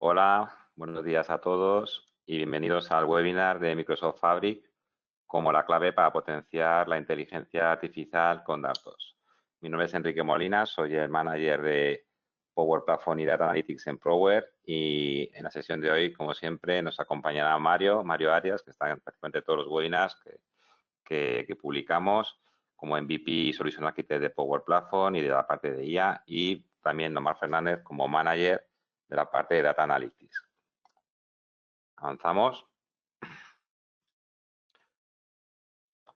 Hola, buenos días a todos y bienvenidos al webinar de Microsoft Fabric como la clave para potenciar la inteligencia artificial con datos. Mi nombre es Enrique Molina, soy el manager de Power Platform y Data Analytics en Power y en la sesión de hoy, como siempre, nos acompañará Mario Arias, que está en prácticamente todos los webinars que publicamos como MVP y Solution Architect de Power Platform y de la parte de IA, y también Omar Fernández como manager de la parte de Data Analytics. Avanzamos.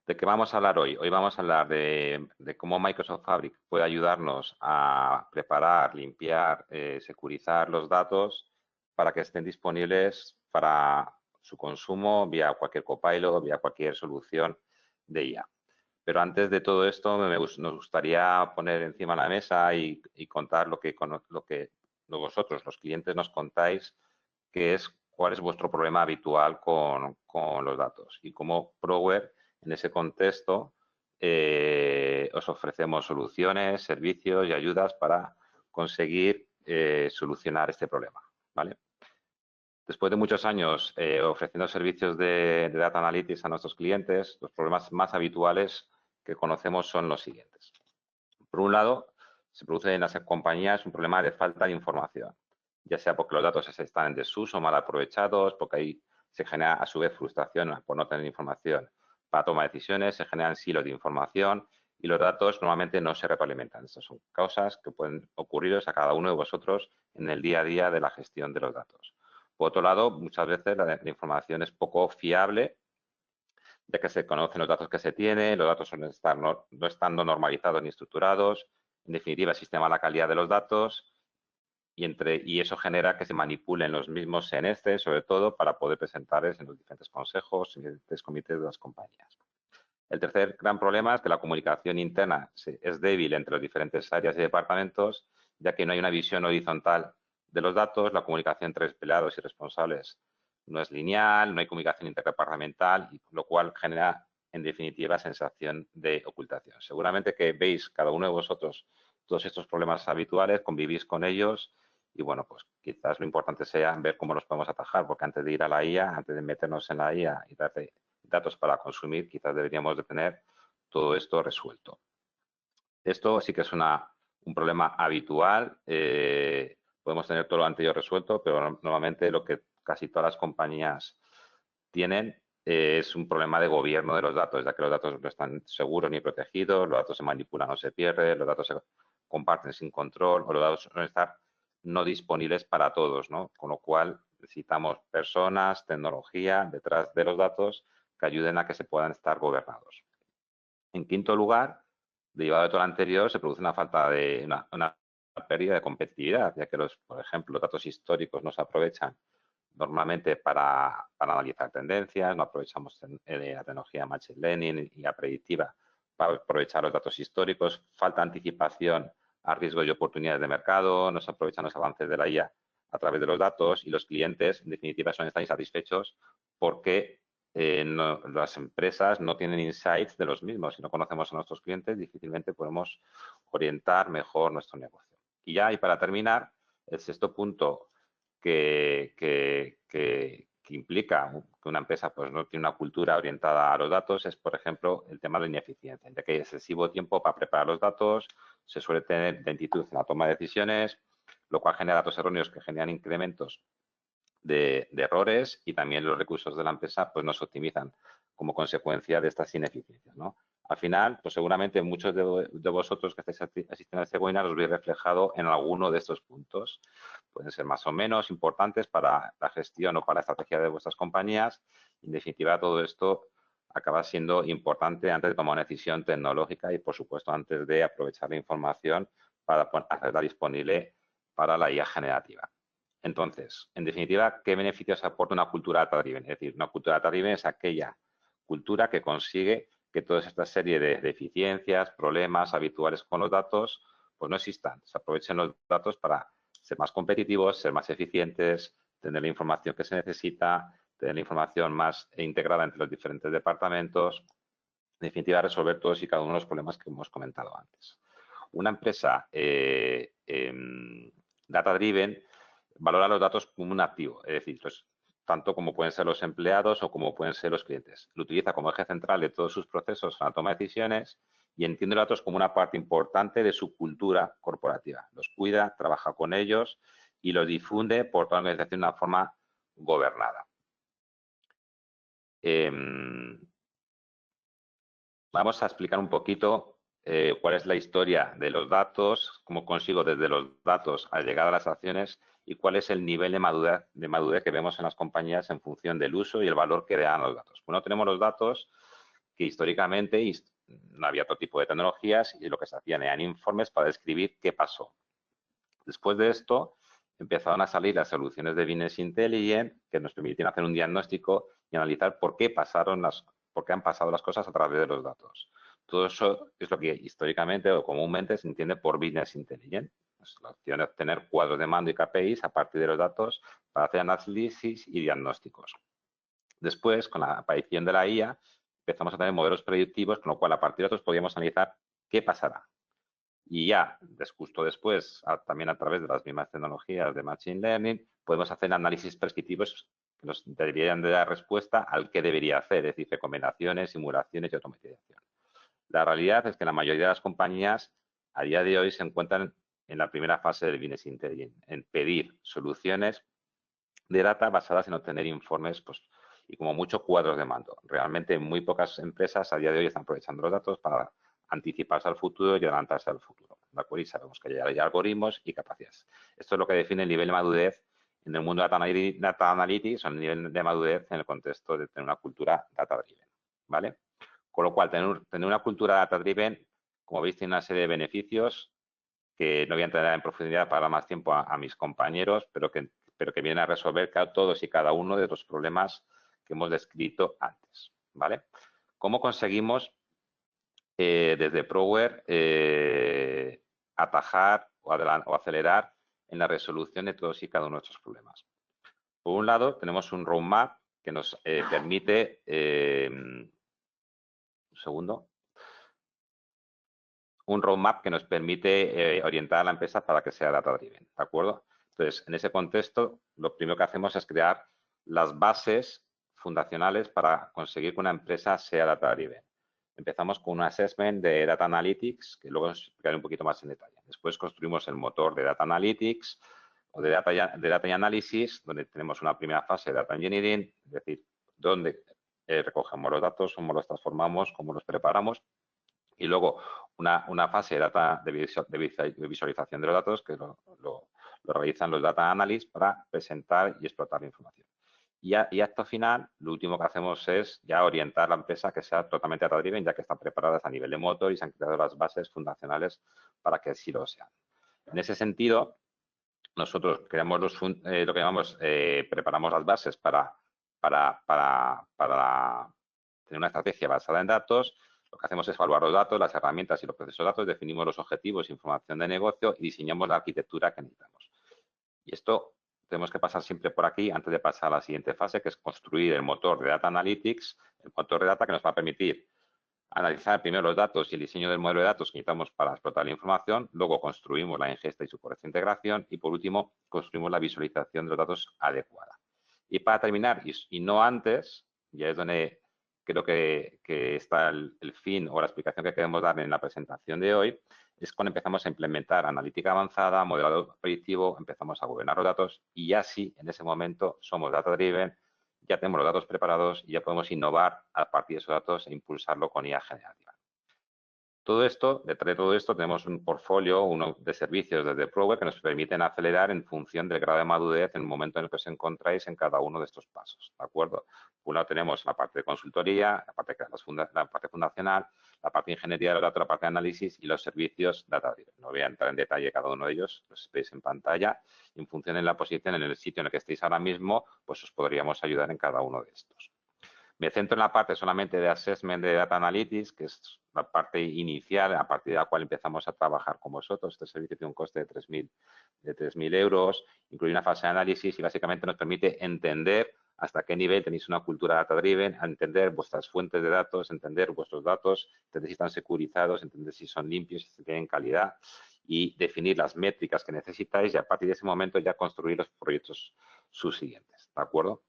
¿De qué vamos a hablar hoy? Hoy vamos a hablar de cómo Microsoft Fabric puede ayudarnos a preparar, limpiar, securizar los datos para que estén disponibles para su consumo vía cualquier copilot, vía cualquier solución de IA. Pero antes de todo esto, nos gustaría poner encima de la mesa y contar lo que vosotros, los clientes, nos contáis, que es cuál es vuestro problema habitual con los datos y cómo Power, en ese contexto, os ofrecemos soluciones, servicios y ayudas para conseguir solucionar este problema, ¿vale? Después de muchos años ofreciendo servicios de Data Analytics a nuestros clientes, los problemas más habituales que conocemos son los siguientes. Por un lado, se produce en las compañías un problema de falta de información, ya sea porque los datos están en desuso, mal aprovechados, porque ahí se genera a su vez frustración por no tener información para tomar decisiones, se generan silos de información y los datos normalmente no se retroalimentan. Estas son causas que pueden ocurriros a cada uno de vosotros en el día a día de la gestión de los datos. Por otro lado, muchas veces la información es poco fiable, ya que se conocen los datos que se tienen, los datos suelen estar no estando normalizados ni estructurados. En definitiva, existe mala calidad de los datos y eso genera que se manipulen los mismos en sobre todo para poder presentarles en los diferentes consejos y diferentes comités de las compañías. El tercer gran problema es que la comunicación interna es débil entre las diferentes áreas y departamentos, ya que no hay una visión horizontal de los datos, la comunicación entre empleados y responsables no es lineal, no hay comunicación interdepartamental, y lo cual genera, en definitiva, sensación de ocultación. Seguramente que veis cada uno de vosotros todos estos problemas habituales, convivís con ellos y, bueno, pues quizás lo importante sea ver cómo los podemos atajar, porque antes de ir a la IA, antes de meternos en la IA y darte datos para consumir, quizás deberíamos de tener todo esto resuelto. Esto sí que es un problema habitual. Podemos tener todo lo anterior resuelto, pero normalmente lo que casi todas las compañías tienen es un problema de gobierno de los datos, ya que los datos no están seguros ni protegidos, los datos se manipulan o se pierden, los datos se comparten sin control o los datos suelen estar no disponibles para todos, ¿no? Con lo cual necesitamos personas, tecnología detrás de los datos que ayuden a que se puedan estar gobernados. En quinto lugar, derivado de todo lo anterior, se produce una falta de una pérdida de competitividad, ya que por ejemplo, los datos históricos no se aprovechan normalmente para analizar tendencias, no aprovechamos la tecnología Machine Learning y la predictiva para aprovechar los datos históricos, falta anticipación a riesgos y oportunidades de mercado, no se aprovechan los avances de la IA a través de los datos y los clientes, en definitiva, están insatisfechos porque las empresas no tienen insights de los mismos. Si no conocemos a nuestros clientes, difícilmente podemos orientar mejor nuestro negocio. Y ya, y para terminar, el sexto punto que implica que una empresa pues, no tiene una cultura orientada a los datos es, por ejemplo, el tema de la ineficiencia, ya que hay excesivo tiempo para preparar los datos, se suele tener lentitud en la toma de decisiones, lo cual genera datos erróneos que generan incrementos de errores y también los recursos de la empresa pues no se optimizan como consecuencia de estas ineficiencias, ¿no? Al final, pues seguramente muchos de vosotros que estáis asistiendo a este webinar os veis reflejado en alguno de estos puntos. Pueden ser más o menos importantes para la gestión o para la estrategia de vuestras compañías. En definitiva, todo esto acaba siendo importante antes de tomar una decisión tecnológica y, por supuesto, antes de aprovechar la información para hacerla disponible para la IA generativa. Entonces, en definitiva, ¿qué beneficios aporta una cultura data-driven? Es decir, una cultura data-driven es aquella cultura que consigue que toda esta serie de deficiencias, problemas habituales con los datos, pues no existan. Se aprovechen los datos para ser más competitivos, ser más eficientes, tener la información que se necesita, tener la información más integrada entre los diferentes departamentos, en definitiva, resolver todos y cada uno de los problemas que hemos comentado antes. Una empresa data-driven valora los datos como un activo, es decir, tanto como pueden ser los empleados o como pueden ser los clientes. Lo utiliza como eje central de todos sus procesos en la toma de decisiones y entiende los datos como una parte importante de su cultura corporativa. Los cuida, trabaja con ellos y los difunde por toda la organización de una forma gobernada. Vamos a explicar un poquito cuál es la historia de los datos, cómo consigo desde los datos al llegar a las acciones y cuál es el nivel de madurez que vemos en las compañías en función del uso y el valor que dan los datos. Bueno, tenemos los datos que históricamente no había otro tipo de tecnologías y lo que se hacían eran informes para describir qué pasó. Después de esto, empezaron a salir las soluciones de Business Intelligence que nos permitían hacer un diagnóstico y analizar por qué han pasado las cosas a través de los datos. Todo eso es lo que históricamente o comúnmente se entiende por Business Intelligence. Es la opción de obtener cuadros de mando y KPIs a partir de los datos para hacer análisis y diagnósticos. Después, con la aparición de la IA, empezamos a tener modelos predictivos, con lo cual a partir de datos podíamos analizar qué pasará. Y ya, justo después, también a través de las mismas tecnologías de Machine Learning, podemos hacer análisis prescriptivos que nos deberían de dar respuesta al que debería hacer, es decir, recomendaciones, simulaciones y automatización. La realidad es que la mayoría de las compañías a día de hoy se encuentran en la primera fase del Business Intelligence, en pedir soluciones de data basadas en obtener informes y como mucho cuadros de mando. Realmente muy pocas empresas a día de hoy están aprovechando los datos para anticiparse al futuro y adelantarse al futuro. ¿De acuerdo? Y sabemos que ya hay algoritmos y capacidades. Esto es lo que define el nivel de madurez en el mundo de Data Analytics o el nivel de madurez en el contexto de tener una cultura data-driven. ¿Vale? Con lo cual, tener una cultura data-driven, como veis, tiene una serie de beneficios que no voy a entrar en profundidad para dar más tiempo a mis compañeros, pero que vienen a resolver todos y cada uno de los problemas que hemos descrito antes. ¿Vale? ¿Cómo conseguimos desde Prower atajar o acelerar en la resolución de todos y cada uno de estos problemas? Por un lado, tenemos un roadmap que nos permite, un segundo, un roadmap que nos permite orientar a la empresa para que sea data-driven, ¿de acuerdo? Entonces, en ese contexto, lo primero que hacemos es crear las bases fundacionales para conseguir que una empresa sea data-driven. Empezamos con un assessment de Data Analytics, que luego os explicaré un poquito más en detalle. Después construimos el motor de Data Analytics o de Data Analysis, donde tenemos una primera fase de Data Engineering, es decir, donde recogemos los datos, cómo los transformamos, cómo los preparamos. Y luego una fase de visualización de los datos que lo realizan los data analysts para presentar y explotar la información. Y acto final, lo último que hacemos es ya orientar la empresa a que sea totalmente data-driven, ya que están preparadas a nivel de motor y se han creado las bases fundacionales para que así lo sean. En ese sentido, nosotros creamos lo que llamamos, preparamos las bases para tener una estrategia basada en datos. Lo que hacemos es evaluar los datos, las herramientas y los procesos de datos, definimos los objetivos, información de negocio y diseñamos la arquitectura que necesitamos. Y esto tenemos que pasar siempre por aquí antes de pasar a la siguiente fase, que es construir el motor de Data Analytics, el motor de data que nos va a permitir analizar primero los datos y el diseño del modelo de datos que necesitamos para explotar la información, luego construimos la ingesta y su correcta integración y, por último, construimos la visualización de los datos adecuada. Y para terminar, y no antes, ya es donde creo que está el fin o la explicación que queremos dar en la presentación de hoy, es cuando empezamos a implementar analítica avanzada, modelado predictivo, empezamos a gobernar los datos y ya sí, en ese momento, somos data-driven, ya tenemos los datos preparados y ya podemos innovar a partir de esos datos e impulsarlo con IA generativa. Detrás de todo esto, tenemos un portfolio de servicios desde Prower que nos permiten acelerar en función del grado de madurez en el momento en el que os encontráis en cada uno de estos pasos, ¿de acuerdo? Por un lado tenemos la parte de consultoría, la parte fundacional, la parte de ingeniería de los datos, la parte de análisis y los servicios data-driven. No voy a entrar en detalle cada uno de ellos, los veis en pantalla. En función de la posición, en el sitio en el que estéis ahora mismo, pues os podríamos ayudar en cada uno de estos. Me centro en la parte solamente de assessment de Data Analytics, que es la parte inicial, a partir de la cual empezamos a trabajar con vosotros. Este servicio tiene un coste de 3.000 euros, incluye una fase de análisis y básicamente nos permite entender hasta qué nivel tenéis una cultura data-driven, entender vuestras fuentes de datos, entender vuestros datos, entender si están securizados, entender si son limpios, si tienen calidad y definir las métricas que necesitáis y a partir de ese momento ya construir los proyectos subsiguientes, ¿de acuerdo?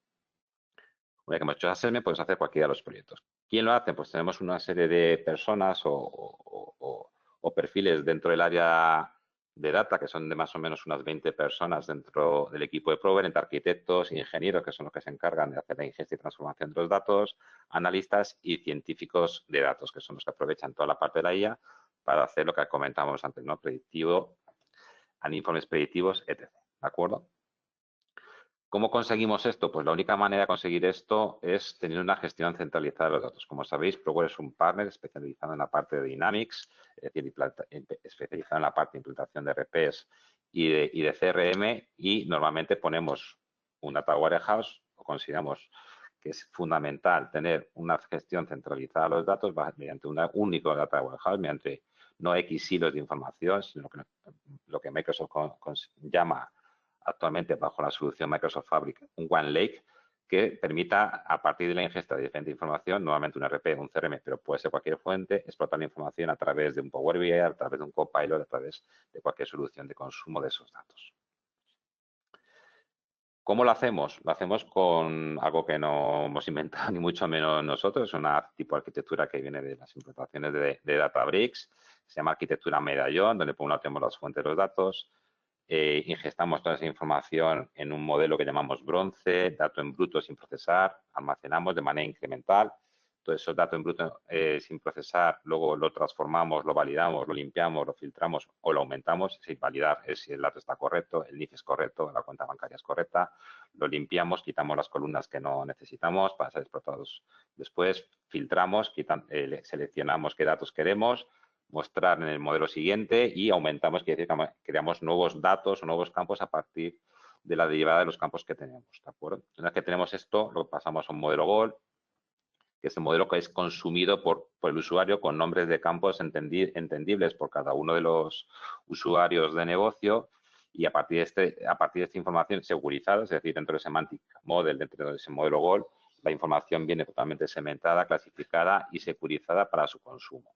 Una vez que hemos hecho assessment, podemos hacer cualquiera de los proyectos. ¿Quién lo hace? Pues tenemos una serie de personas o perfiles dentro del área de data, que son de más o menos unas 20 personas dentro del equipo de Prover, entre arquitectos, ingenieros, que son los que se encargan de hacer la ingesta y transformación de los datos, analistas y científicos de datos, que son los que aprovechan toda la parte de la IA para hacer lo que comentamos antes, ¿no? Predictivo, informes predictivos, etc. ¿De acuerdo? ¿Cómo conseguimos esto? Pues la única manera de conseguir esto es tener una gestión centralizada de los datos. Como sabéis, Prower es un partner especializado en la parte de Dynamics, es decir, especializado en la parte de implantación de RPs y de CRM, y normalmente ponemos un Data Warehouse, o consideramos que es fundamental tener una gestión centralizada de los datos mediante un único Data Warehouse, mediante no X hilos de información, sino que lo que Microsoft llama actualmente bajo la solución Microsoft Fabric, un One Lake que permita, a partir de la ingesta de diferente información, nuevamente un RP, un CRM, pero puede ser cualquier fuente, explotar la información a través de un Power BI, a través de un Copilot, a través de cualquier solución de consumo de esos datos. ¿Cómo lo hacemos? Lo hacemos con algo que no hemos inventado ni mucho menos nosotros, es una tipo de arquitectura que viene de las implementaciones de Databricks, se llama arquitectura medallón, donde por un lado tenemos las fuentes de los datos, ingestamos toda esa información en un modelo que llamamos bronce, dato en bruto sin procesar, almacenamos de manera incremental. Todos esos datos en bruto sin procesar, luego lo transformamos, lo validamos, lo limpiamos, lo filtramos o lo aumentamos, sin validar si el dato está correcto, el NIF es correcto, la cuenta bancaria es correcta, lo limpiamos, quitamos las columnas que no necesitamos para ser explotados después, filtramos, seleccionamos qué datos queremos, mostrar en el modelo siguiente y aumentamos, quiere decir que creamos nuevos datos o nuevos campos a partir de la derivada de los campos que tenemos, ¿de acuerdo? Una vez que tenemos esto, lo pasamos a un modelo Gold, que es el modelo que es consumido por el usuario con nombres de campos entendibles por cada uno de los usuarios de negocio y a partir de esta información segurizada, es decir, dentro de Semantic Model, dentro de ese modelo Gold, la información viene totalmente segmentada, clasificada y securizada para su consumo.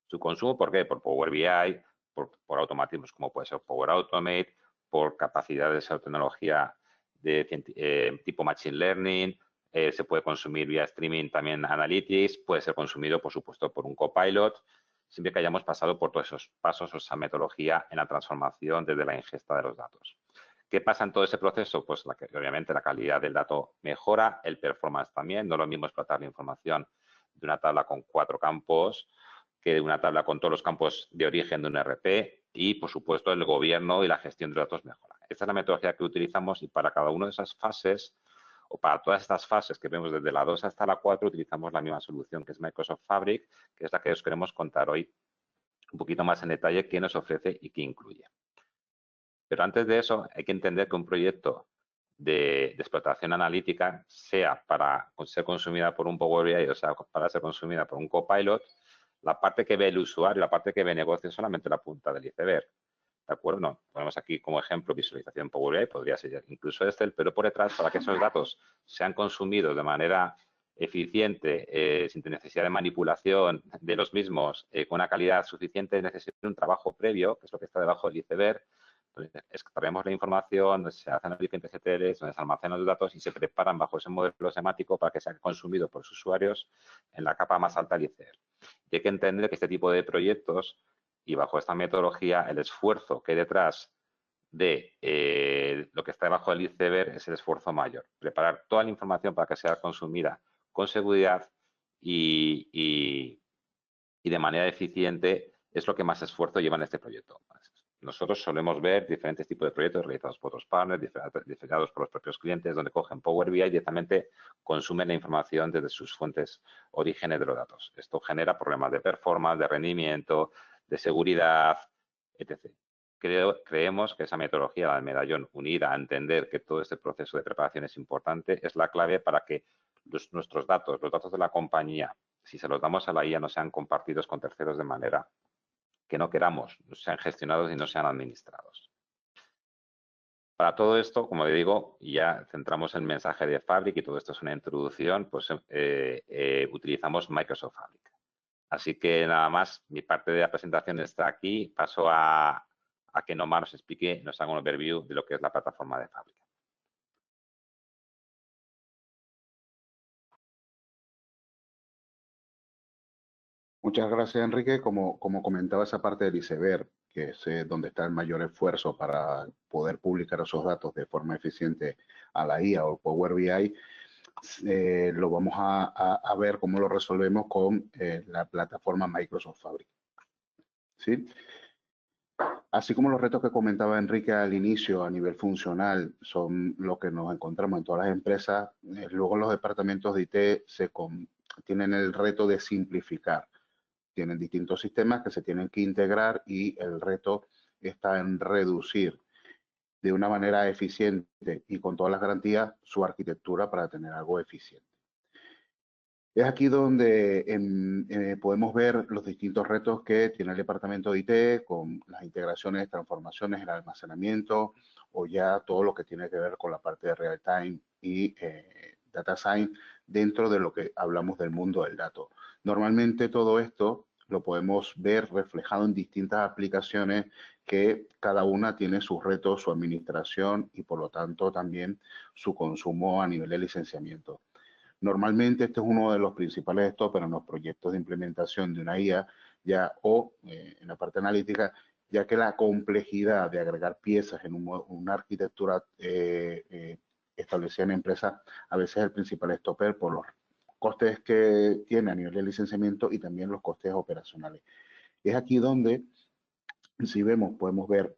Su consumo, ¿por qué? Por Power BI, por automatismos como puede ser Power Automate, por capacidades de tecnología de tipo Machine Learning, se puede consumir vía streaming también Analytics, puede ser consumido, por supuesto, por un Copilot, siempre que hayamos pasado por todos esos pasos o esa metodología en la transformación desde la ingesta de los datos. ¿Qué pasa en todo ese proceso? Pues obviamente la calidad del dato mejora, el performance también, no es lo mismo explotar la información de una tabla con 4 campos que de una tabla con todos los campos de origen de un RP y, por supuesto, el gobierno y la gestión de datos mejora. Esta es la metodología que utilizamos y para cada una de esas fases o para todas estas fases que vemos desde la 2 hasta la 4 utilizamos la misma solución que es Microsoft Fabric, que es la que os queremos contar hoy un poquito más en detalle qué nos ofrece y qué incluye. Pero antes de eso hay que entender que un proyecto de explotación analítica, sea para ser consumida por un Power BI o sea para ser consumida por un Copilot, la parte que ve el usuario, la parte que ve el negocio es solamente la punta del iceberg. ¿De acuerdo? No, ponemos aquí como ejemplo visualización Power BI, podría ser incluso Excel, pero por detrás, para que esos datos sean consumidos de manera eficiente, sin necesidad de manipulación de los mismos, con una calidad suficiente, necesita un trabajo previo, que es lo que está debajo del iceberg. Entonces, extraemos la información, se hacen los diferentes ETLs, donde se almacenan los datos y se preparan bajo ese modelo semántico para que sea consumido por los usuarios en la capa más alta del iceberg. Y hay que entender que este tipo de proyectos y bajo esta metodología el esfuerzo que hay detrás de lo que está debajo del iceberg es el esfuerzo mayor. Preparar toda la información para que sea consumida con seguridad y de manera eficiente es lo que más esfuerzo lleva en este proyecto. Nosotros solemos ver diferentes tipos de proyectos realizados por otros partners, diseñados por los propios clientes, donde cogen Power BI y directamente consumen la información desde sus fuentes orígenes de los datos. Esto genera problemas de performance, de rendimiento, de seguridad, etc. Creemos que esa metodología, la del medallón, unida a entender que todo este proceso de preparación es importante, es la clave para que nuestros datos, los datos de la compañía, si se los damos a la IA, no sean compartidos con terceros de manera que no queramos, no sean gestionados y no sean administrados. Para todo esto, como le digo, ya centramos el mensaje de Fabric y todo esto es una introducción, pues utilizamos Microsoft Fabric. Así que nada más, mi parte de la presentación está aquí. Paso a a que Nomar nos explique, nos haga un overview de lo que es la plataforma de Fabric. Muchas gracias, Enrique. Como comentaba, esa parte del iceberg, que es donde está el mayor esfuerzo para poder publicar esos datos de forma eficiente a la IA o Power BI, lo vamos a ver cómo lo resolvemos con la plataforma Microsoft Fabric. ¿Sí? Así como los retos que comentaba Enrique al inicio a nivel funcional son lo que nos encontramos en todas las empresas, luego los departamentos de IT tienen el reto de simplificar. Tienen distintos sistemas que se tienen que integrar y el reto está en reducir de una manera eficiente y con todas las garantías su arquitectura para tener algo eficiente. Es aquí donde podemos ver los distintos retos que tiene el departamento de IT con las integraciones, transformaciones, el almacenamiento o ya todo lo que tiene que ver con la parte de real time y data science dentro de lo que hablamos del mundo del dato. Normalmente todo esto lo podemos ver reflejado en distintas aplicaciones que cada una tiene sus retos, su administración y por lo tanto también su consumo a nivel de licenciamiento. Normalmente este es uno de los principales stoppers en los proyectos de implementación de una IA en la parte analítica, ya que la complejidad de agregar piezas en una arquitectura establecida en empresa a veces es el principal stopper por los costes que tiene a nivel de licenciamiento y también los costes operacionales. Es aquí donde, si vemos, podemos ver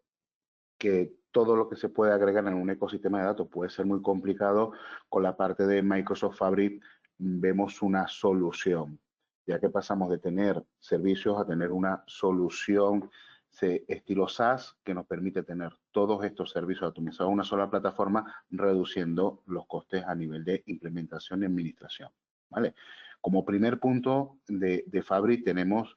que todo lo que se puede agregar en un ecosistema de datos puede ser muy complicado. Con la parte de Microsoft Fabric vemos una solución, ya que pasamos de tener servicios a tener una solución estilo SaaS que nos permite tener todos estos servicios atomizados en una sola plataforma, reduciendo los costes a nivel de implementación y administración. ¿Vale? Como primer punto de Fabric tenemos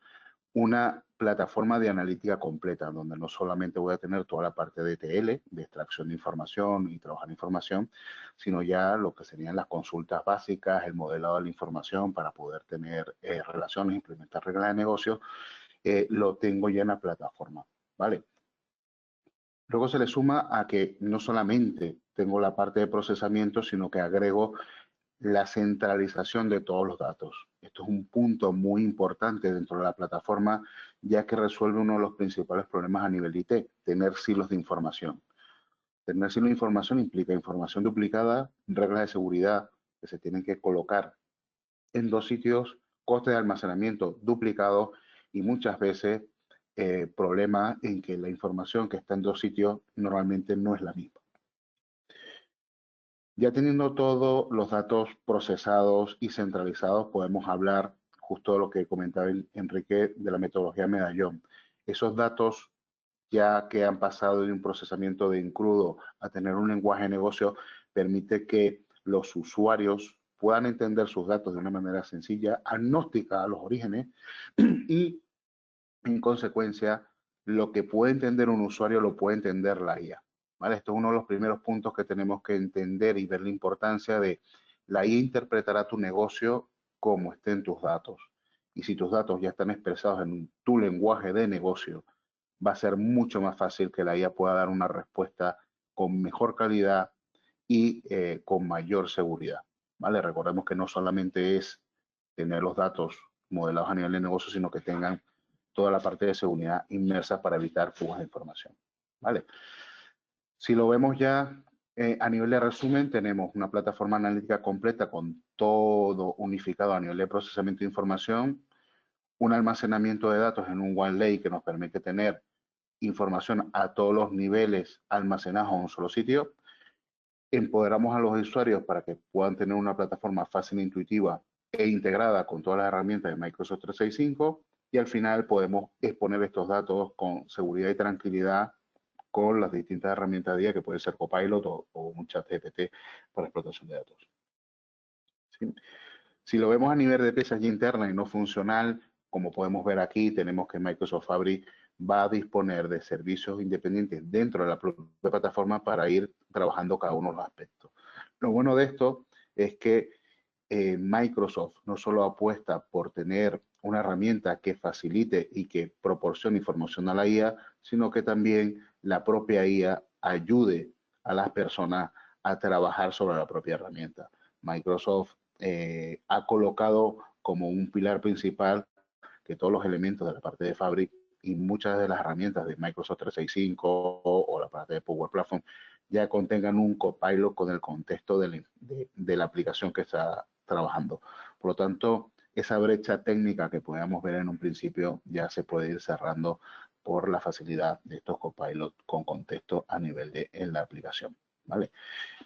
una plataforma de analítica completa, donde no solamente voy a tener toda la parte de ETL, de extracción de información y trabajar información, sino ya lo que serían las consultas básicas, el modelado de la información para poder tener relaciones, implementar reglas de negocio, lo tengo ya en la plataforma, ¿vale? Luego se le suma a que no solamente tengo la parte de procesamiento, sino que agrego la centralización de todos los datos. Esto es un punto muy importante dentro de la plataforma, ya que resuelve uno de los principales problemas a nivel de IT, tener silos de información. Tener silos de información implica información duplicada, reglas de seguridad que se tienen que colocar en dos sitios, costes de almacenamiento duplicados y muchas veces problemas en que la información que está en dos sitios normalmente no es la misma. Ya teniendo todos los datos procesados y centralizados, podemos hablar justo de lo que comentaba Enrique de la metodología medallón. Esos datos ya que han pasado de un procesamiento de en crudo a tener un lenguaje de negocio, permite que los usuarios puedan entender sus datos de una manera sencilla, agnóstica a los orígenes y, en consecuencia, lo que puede entender un usuario lo puede entender la IA. ¿Vale? Esto es uno de los primeros puntos que tenemos que entender y ver la importancia de la IA interpretará tu negocio como estén tus datos. Y si tus datos ya están expresados en tu lenguaje de negocio, va a ser mucho más fácil que la IA pueda dar una respuesta con mejor calidad y con mayor seguridad. ¿Vale? Recordemos que no solamente es tener los datos modelados a nivel de negocio, sino que tengan toda la parte de seguridad inmersa para evitar fugas de información. ¿Vale? Si lo vemos ya a nivel de resumen, tenemos una plataforma analítica completa con todo unificado a nivel de procesamiento de información, un almacenamiento de datos en un OneLake que nos permite tener información a todos los niveles almacenados en un solo sitio. Empoderamos a los usuarios para que puedan tener una plataforma fácil e intuitiva e integrada con todas las herramientas de Microsoft 365 y al final podemos exponer estos datos con seguridad y tranquilidad con las distintas herramientas de IA que puede ser Copilot o un chat GPT para explotación de datos. ¿Sí? Si lo vemos a nivel de piezas interna y no funcional, como podemos ver aquí, tenemos que Microsoft Fabric va a disponer de servicios independientes dentro de la propia plataforma para ir trabajando cada uno de los aspectos. Lo bueno de esto es que Microsoft no solo apuesta por tener una herramienta que facilite y que proporcione información a la IA, sino que también la propia IA ayude a las personas a trabajar sobre la propia herramienta. Microsoft ha colocado como un pilar principal que todos los elementos de la parte de Fabric y muchas de las herramientas de Microsoft 365 o la parte de Power Platform ya contengan un copilot con el contexto de la aplicación que está trabajando. Por lo tanto, esa brecha técnica que podíamos ver en un principio ya se puede ir cerrando por la facilidad de estos copilots con contexto a nivel de en la aplicación. ¿Vale?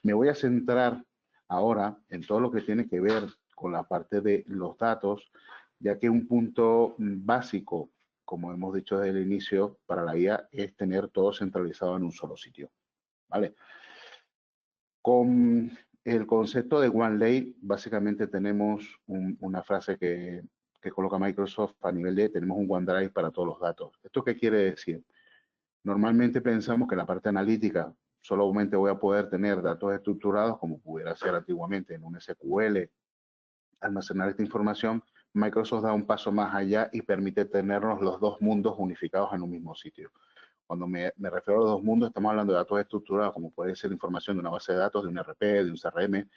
Me voy a centrar ahora en todo lo que tiene que ver con la parte de los datos, ya que un punto básico, como hemos dicho desde el inicio, para la IA es tener todo centralizado en un solo sitio. ¿Vale? Con el concepto de OneLake, básicamente tenemos una frase que coloca Microsoft a nivel de tenemos un OneDrive para todos los datos. ¿Esto qué quiere decir? Normalmente pensamos que la parte analítica solamente voy a poder tener datos estructurados como pudiera ser antiguamente en un SQL, almacenar esta información. Microsoft da un paso más allá y permite tenernos los dos mundos unificados en un mismo sitio. Cuando me refiero a los dos mundos, estamos hablando de datos estructurados, como puede ser información de una base de datos, de un RP, de un CRM,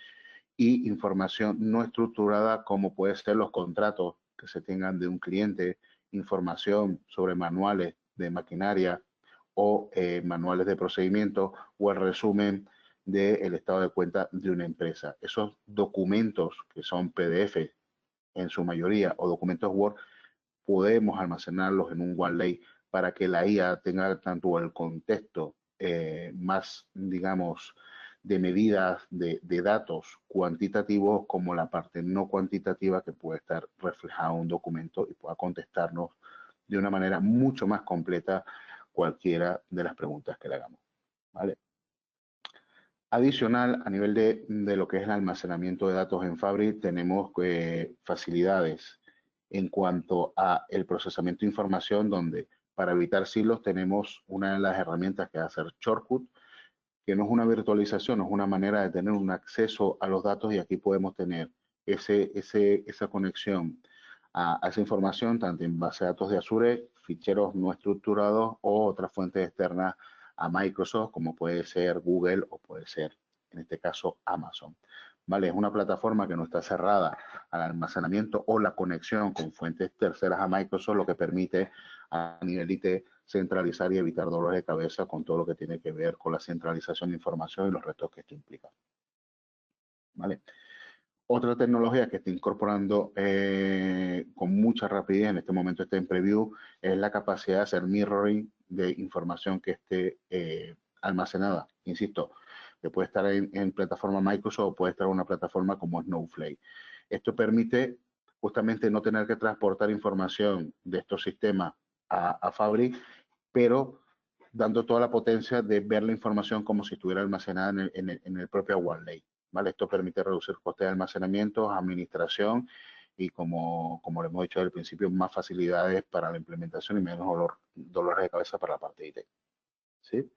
y información no estructurada, como puede ser los contratos que se tengan de un cliente, información sobre manuales de maquinaria o manuales de procedimiento o el resumen del estado de cuenta de una empresa. Esos documentos que son PDF en su mayoría o documentos Word, podemos almacenarlos en un OneLake para que la IA tenga tanto el contexto más, digamos, de medidas de datos cuantitativos como la parte no cuantitativa que puede estar reflejada en un documento y pueda contestarnos de una manera mucho más completa cualquiera de las preguntas que le hagamos. ¿Vale? Adicional, a nivel de lo que es el almacenamiento de datos en Fabric, tenemos facilidades en cuanto a el procesamiento de información, donde para evitar silos tenemos una de las herramientas que va a ser Shortcut, que no es una virtualización, es una manera de tener un acceso a los datos y aquí podemos tener esa conexión a esa información, tanto en base de datos de Azure, ficheros no estructurados o otras fuentes externas a Microsoft, como puede ser Google o puede ser, en este caso, Amazon. ¿Vale? Es una plataforma que no está cerrada al almacenamiento o la conexión con fuentes terceras a Microsoft, lo que permite a nivel IT centralizar y evitar dolores de cabeza con todo lo que tiene que ver con la centralización de información y los retos que esto implica. ¿Vale? Otra tecnología que está incorporando con mucha rapidez, en este momento está en preview, es la capacidad de hacer mirroring de información que esté almacenada. Insisto, que puede estar en plataforma Microsoft o puede estar en una plataforma como Snowflake. Esto permite justamente no tener que transportar información de estos sistemas a Fabric, pero dando toda la potencia de ver la información como si estuviera almacenada en el propio OneLake. ¿Vale? Esto permite reducir costes de almacenamiento, administración y como lo hemos dicho al principio, más facilidades para la implementación y menos dolores de cabeza para la parte de IT. ¿Sí?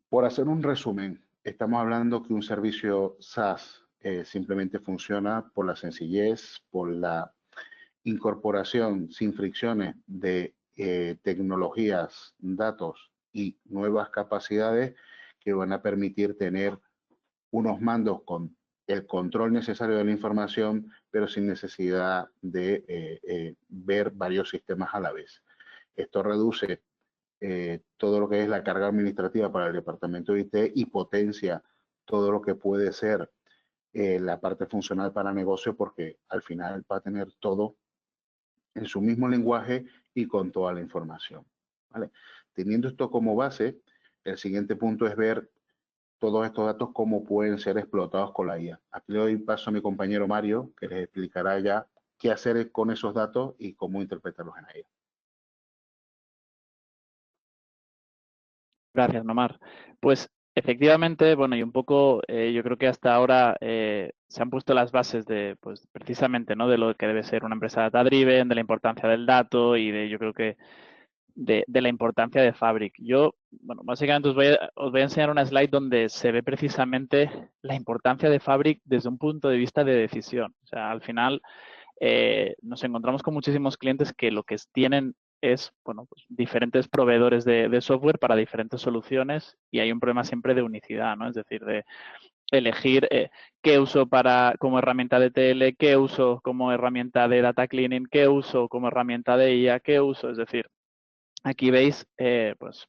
Por hacer un resumen, estamos hablando que un servicio SaaS simplemente funciona por la sencillez, por la incorporación sin fricciones de tecnologías, datos y nuevas capacidades que van a permitir tener unos mandos con el control necesario de la información, pero sin necesidad de ver varios sistemas a la vez. Esto reduce todo lo que es la carga administrativa para el departamento de IT y potencia todo lo que puede ser la parte funcional para negocio, porque al final va a tener todo en su mismo lenguaje y con toda la información. ¿Vale? Teniendo esto como base, el siguiente punto es ver todos estos datos cómo pueden ser explotados con la IA. Aquí le doy paso a mi compañero Mario, que les explicará ya qué hacer con esos datos y cómo interpretarlos en la IA. Gracias, Nomar. Pues efectivamente, bueno, y un poco, yo creo que hasta ahora se han puesto las bases de, pues precisamente, ¿no? De lo que debe ser una empresa data-driven, de la importancia del dato y de, yo creo que, de la importancia de Fabric. Yo, bueno, básicamente os voy a enseñar una slide donde se ve precisamente la importancia de Fabric desde un punto de vista de decisión. O sea, al final nos encontramos con muchísimos clientes que lo que tienen es, bueno, pues diferentes proveedores de software para diferentes soluciones y hay un problema siempre de unicidad, ¿no? Es decir, de elegir qué uso como herramienta de TL, qué uso como herramienta de data cleaning, qué uso como herramienta de IA, qué uso. Es decir, aquí veis pues,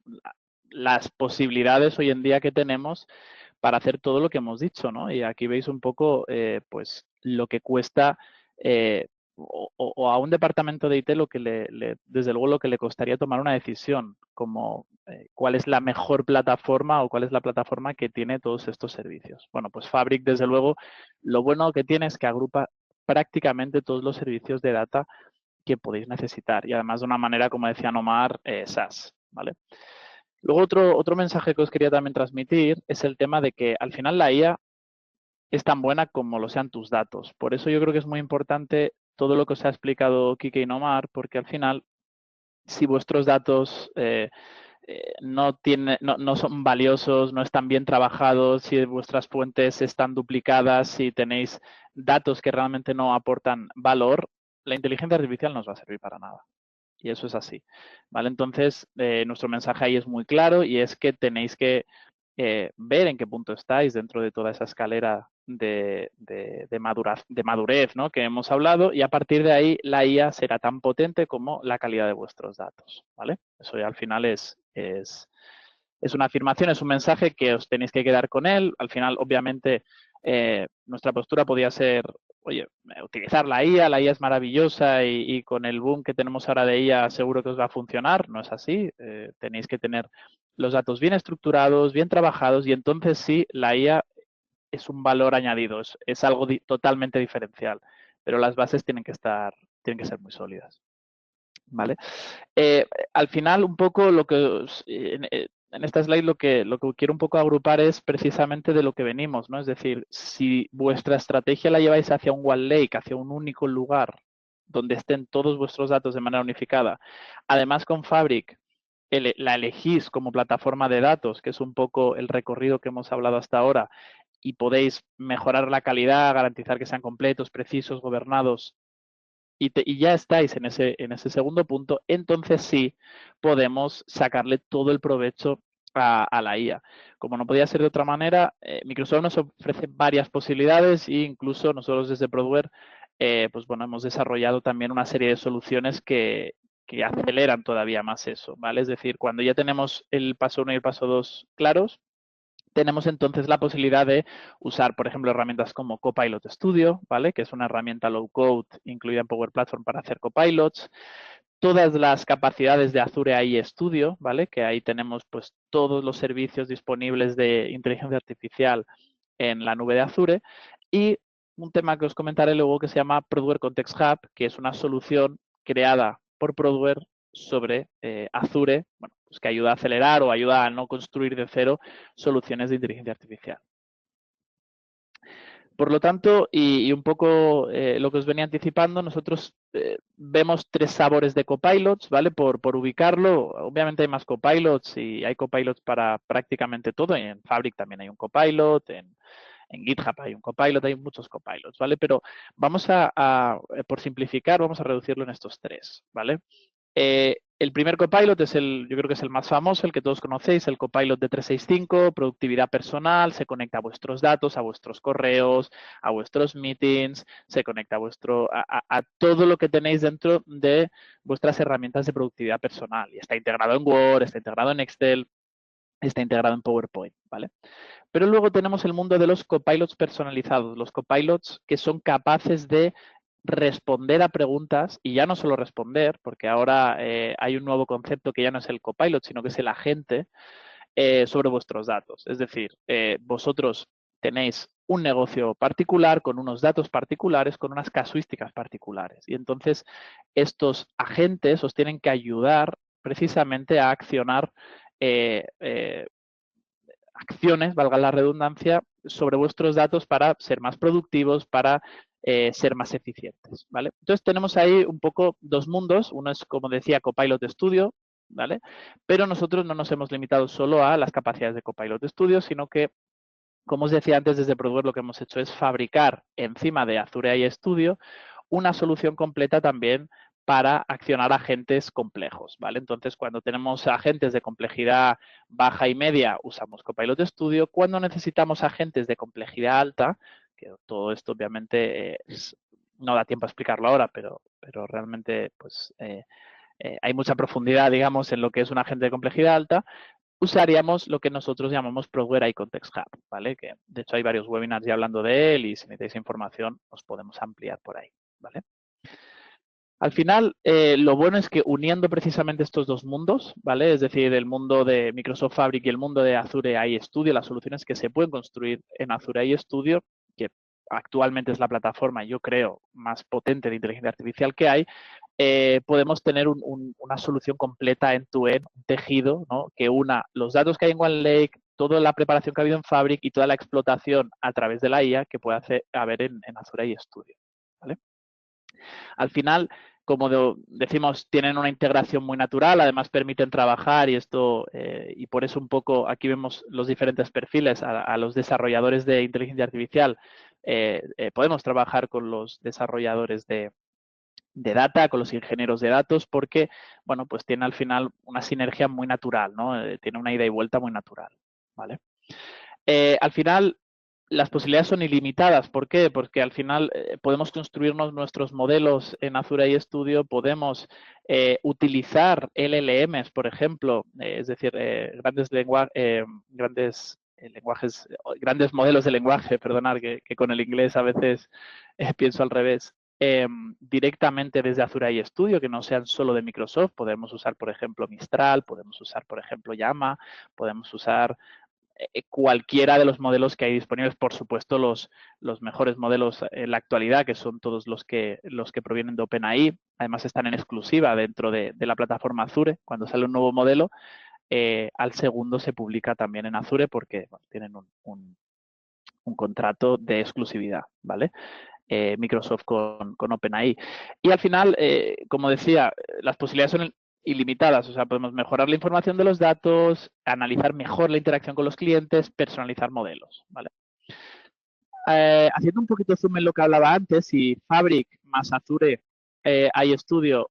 las posibilidades hoy en día que tenemos para hacer todo lo que hemos dicho, ¿no? Y aquí veis un poco pues lo que cuesta o a un departamento de IT lo que desde luego lo que le costaría tomar una decisión, como cuál es la mejor plataforma o cuál es la plataforma que tiene todos estos servicios. Bueno, pues Fabric, desde luego, lo bueno que tiene es que agrupa prácticamente todos los servicios de data que podéis necesitar y además de una manera, como decía Nomar, SaaS, ¿vale? Luego otro mensaje que os quería también transmitir es el tema de que al final la IA es tan buena como lo sean tus datos. Por eso yo creo que es muy importante todo lo que os ha explicado Kike y Nomar, porque al final, si vuestros datos no son valiosos, no están bien trabajados, si vuestras fuentes están duplicadas, si tenéis datos que realmente no aportan valor, la inteligencia artificial no os va a servir para nada. Y eso es así, ¿vale? Entonces, nuestro mensaje ahí es muy claro y es que tenéis que ver en qué punto estáis dentro de toda esa escalera de madurez, ¿no? Que hemos hablado y a partir de ahí la IA será tan potente como la calidad de vuestros datos, ¿vale? Eso ya al final es una afirmación, es un mensaje que os tenéis que quedar con él. Al final, obviamente, nuestra postura podría ser, oye, utilizar la IA es maravillosa y con el boom que tenemos ahora de IA seguro que os va a funcionar. No es así. Tenéis que tener los datos bien estructurados, bien trabajados y entonces sí, la IA es un valor añadido, es algo totalmente diferencial. Pero las bases tienen que ser muy sólidas. ¿Vale? Al final, un poco lo que en esta slide lo que quiero un poco agrupar es precisamente de lo que venimos, ¿no? Es decir, si vuestra estrategia la lleváis hacia un One Lake, hacia un único lugar donde estén todos vuestros datos de manera unificada, además con Fabric la elegís como plataforma de datos, que es un poco el recorrido que hemos hablado hasta ahora, y podéis mejorar la calidad, garantizar que sean completos, precisos, gobernados y ya estáis en ese segundo punto, entonces sí podemos sacarle todo el provecho a la IA. Como no podía ser de otra manera, Microsoft nos ofrece varias posibilidades e incluso nosotros desde Prodware, pues bueno, hemos desarrollado también una serie de soluciones que aceleran todavía más eso, ¿vale? Es decir, cuando ya tenemos el paso 1 y el paso 2 claros, tenemos entonces la posibilidad de usar, por ejemplo, herramientas como Copilot Studio, ¿vale? Que es una herramienta low code incluida en Power Platform para hacer copilots. Todas las capacidades de Azure AI Studio, ¿vale? Que ahí tenemos pues todos los servicios disponibles de inteligencia artificial en la nube de Azure. Y un tema que os comentaré luego que se llama Prodware Context Hub, que es una solución creada por Prodware sobre Azure, bueno, pues que ayuda a acelerar o ayuda a no construir de cero soluciones de inteligencia artificial. Por lo tanto, y un poco lo que os venía anticipando, nosotros vemos 3 sabores de copilots, ¿vale? Por ubicarlo, obviamente hay más copilots y hay copilots para prácticamente todo. En Fabric también hay un copilot, en GitHub hay un copilot, hay muchos copilots, ¿vale? Pero vamos por simplificar, vamos a reducirlo en estos 3, ¿vale? El primer copilot es yo creo que es el más famoso, el que todos conocéis, el copilot de 365, productividad personal, se conecta a vuestros datos, a vuestros correos, a vuestros meetings, se conecta a todo lo que tenéis dentro de vuestras herramientas de productividad personal. Y está integrado en Word, está integrado en Excel, está integrado en PowerPoint, ¿vale? Pero luego tenemos el mundo de los copilots personalizados, los copilots que son capaces de responder a preguntas y ya no solo responder, porque ahora hay un nuevo concepto que ya no es el copilot, sino que es el agente sobre vuestros datos. Es decir, vosotros tenéis un negocio particular con unos datos particulares, con unas casuísticas particulares. Y entonces estos agentes os tienen que ayudar precisamente a accionar acciones, valga la redundancia, sobre vuestros datos para ser más productivos, para ser más eficientes, ¿vale? Entonces tenemos ahí un poco 2 mundos. Uno es, como decía, Copilot Studio, ¿vale? Pero nosotros no nos hemos limitado solo a las capacidades de Copilot Studio, sino que, como os decía antes, desde Prodware lo que hemos hecho es fabricar encima de Azure AI Studio una solución completa también para accionar agentes complejos, ¿vale? Entonces, cuando tenemos agentes de complejidad baja y media, usamos Copilot Studio. Cuando necesitamos agentes de complejidad alta, que todo esto obviamente no da tiempo a explicarlo ahora, pero realmente pues, hay mucha profundidad, digamos, en lo que es un agente de complejidad alta, usaríamos lo que nosotros llamamos Progress AI Context Hub, ¿vale? Que de hecho hay varios webinars ya hablando de él y si necesitáis información os podemos ampliar por ahí, ¿vale? Al final, lo bueno es que uniendo precisamente estos dos mundos, ¿vale? Es decir, el mundo de Microsoft Fabric y el mundo de Azure AI Studio, las soluciones que se pueden construir en Azure AI Studio, que actualmente es la plataforma, yo creo, más potente de inteligencia artificial que hay, podemos tener una solución completa end-to-end, un tejido, ¿no? Que una los datos que hay en OneLake, toda la preparación que ha habido en Fabric y toda la explotación a través de la IA que puede haber en Azure AI Studio, ¿vale? Al final, como decimos, tienen una integración muy natural, además permiten trabajar y esto, y por eso un poco aquí vemos los diferentes perfiles a los desarrolladores de inteligencia artificial. Podemos trabajar con los desarrolladores de data, con los ingenieros de datos, porque, bueno, pues tiene al final una sinergia muy natural, ¿no? Tiene una ida y vuelta muy natural, ¿vale? Al final, las posibilidades son ilimitadas. ¿Por qué? Porque al final podemos construirnos nuestros modelos en Azure AI Studio, podemos utilizar LLMs, por ejemplo, es decir, grandes modelos de lenguaje, perdonad, que con el inglés a veces pienso al revés, directamente desde Azure AI Studio, que no sean solo de Microsoft. Podemos usar, por ejemplo, Mistral, podemos usar, por ejemplo, Llama, podemos usar cualquiera de los modelos que hay disponibles, por supuesto los mejores modelos en la actualidad, que son todos los que provienen de OpenAI, además están en exclusiva dentro de la plataforma Azure. Cuando sale un nuevo modelo, al segundo se publica también en Azure porque bueno, tienen un contrato de exclusividad, ¿vale? Microsoft con OpenAI. Y al final, como decía, las posibilidades son ilimitadas, o sea, podemos mejorar la información de los datos, analizar mejor la interacción con los clientes, personalizar modelos, ¿vale? Haciendo un poquito zoom en lo que hablaba antes, y Fabric más Azure AI Studio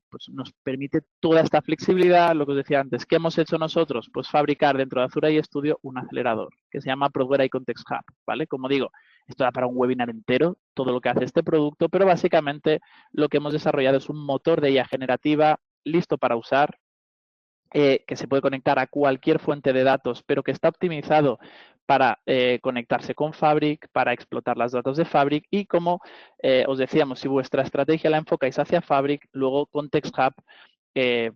pues nos permite toda esta flexibilidad, lo que os decía antes. ¿Qué hemos hecho nosotros? Pues fabricar dentro de Azure AI Studio un acelerador que se llama Progress AI Context Hub, ¿vale? Como digo, esto da para un webinar entero, todo lo que hace este producto, pero básicamente lo que hemos desarrollado es un motor de IA generativa listo para usar, que se puede conectar a cualquier fuente de datos, pero que está optimizado para conectarse con Fabric, para explotar los datos de Fabric y como os decíamos, si vuestra estrategia la enfocáis hacia Fabric, luego Context Hub,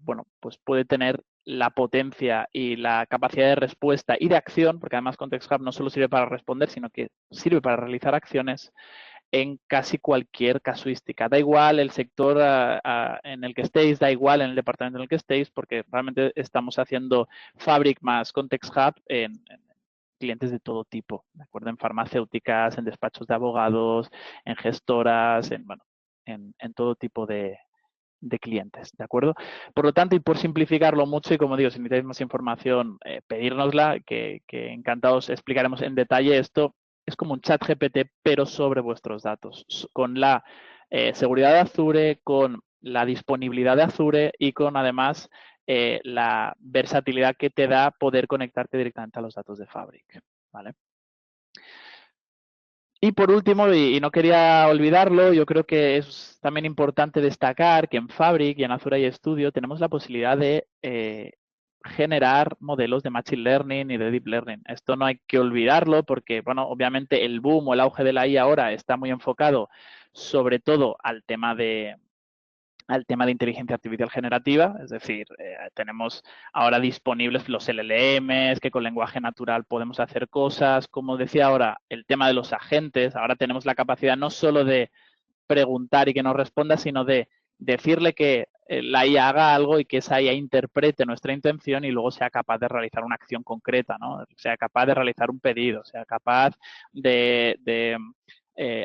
bueno, pues puede tener la potencia y la capacidad de respuesta y de acción, porque además Context Hub no solo sirve para responder, sino que sirve para realizar acciones en casi cualquier casuística. Da igual el sector en el que estéis, da igual en el departamento en el que estéis, porque realmente estamos haciendo Fabric más Context Hub en clientes de todo tipo, ¿de acuerdo? En farmacéuticas, en despachos de abogados, en gestoras, en todo tipo de clientes, ¿de acuerdo? Por lo tanto, y por simplificarlo mucho, y como digo, si necesitáis más información, pedírnosla, que encantados explicaremos en detalle esto. Es como un chat GPT, pero sobre vuestros datos, con la seguridad de Azure, con la disponibilidad de Azure y con además la versatilidad que te da poder conectarte directamente a los datos de Fabric, ¿vale? Y por último, y no quería olvidarlo, yo creo que es también importante destacar que en Fabric y en Azure AI Studio tenemos la posibilidad de generar modelos de Machine Learning y de Deep Learning. Esto no hay que olvidarlo porque, bueno, obviamente el boom o el auge de la IA ahora está muy enfocado sobre todo al tema de inteligencia artificial generativa, es decir, tenemos ahora disponibles los LLMs, que con lenguaje natural podemos hacer cosas. Como decía ahora, el tema de los agentes, ahora tenemos la capacidad no solo de preguntar y que nos responda, sino de decirle que la IA haga algo y que esa IA interprete nuestra intención y luego sea capaz de realizar una acción concreta, ¿no? Sea capaz de realizar un pedido, sea capaz de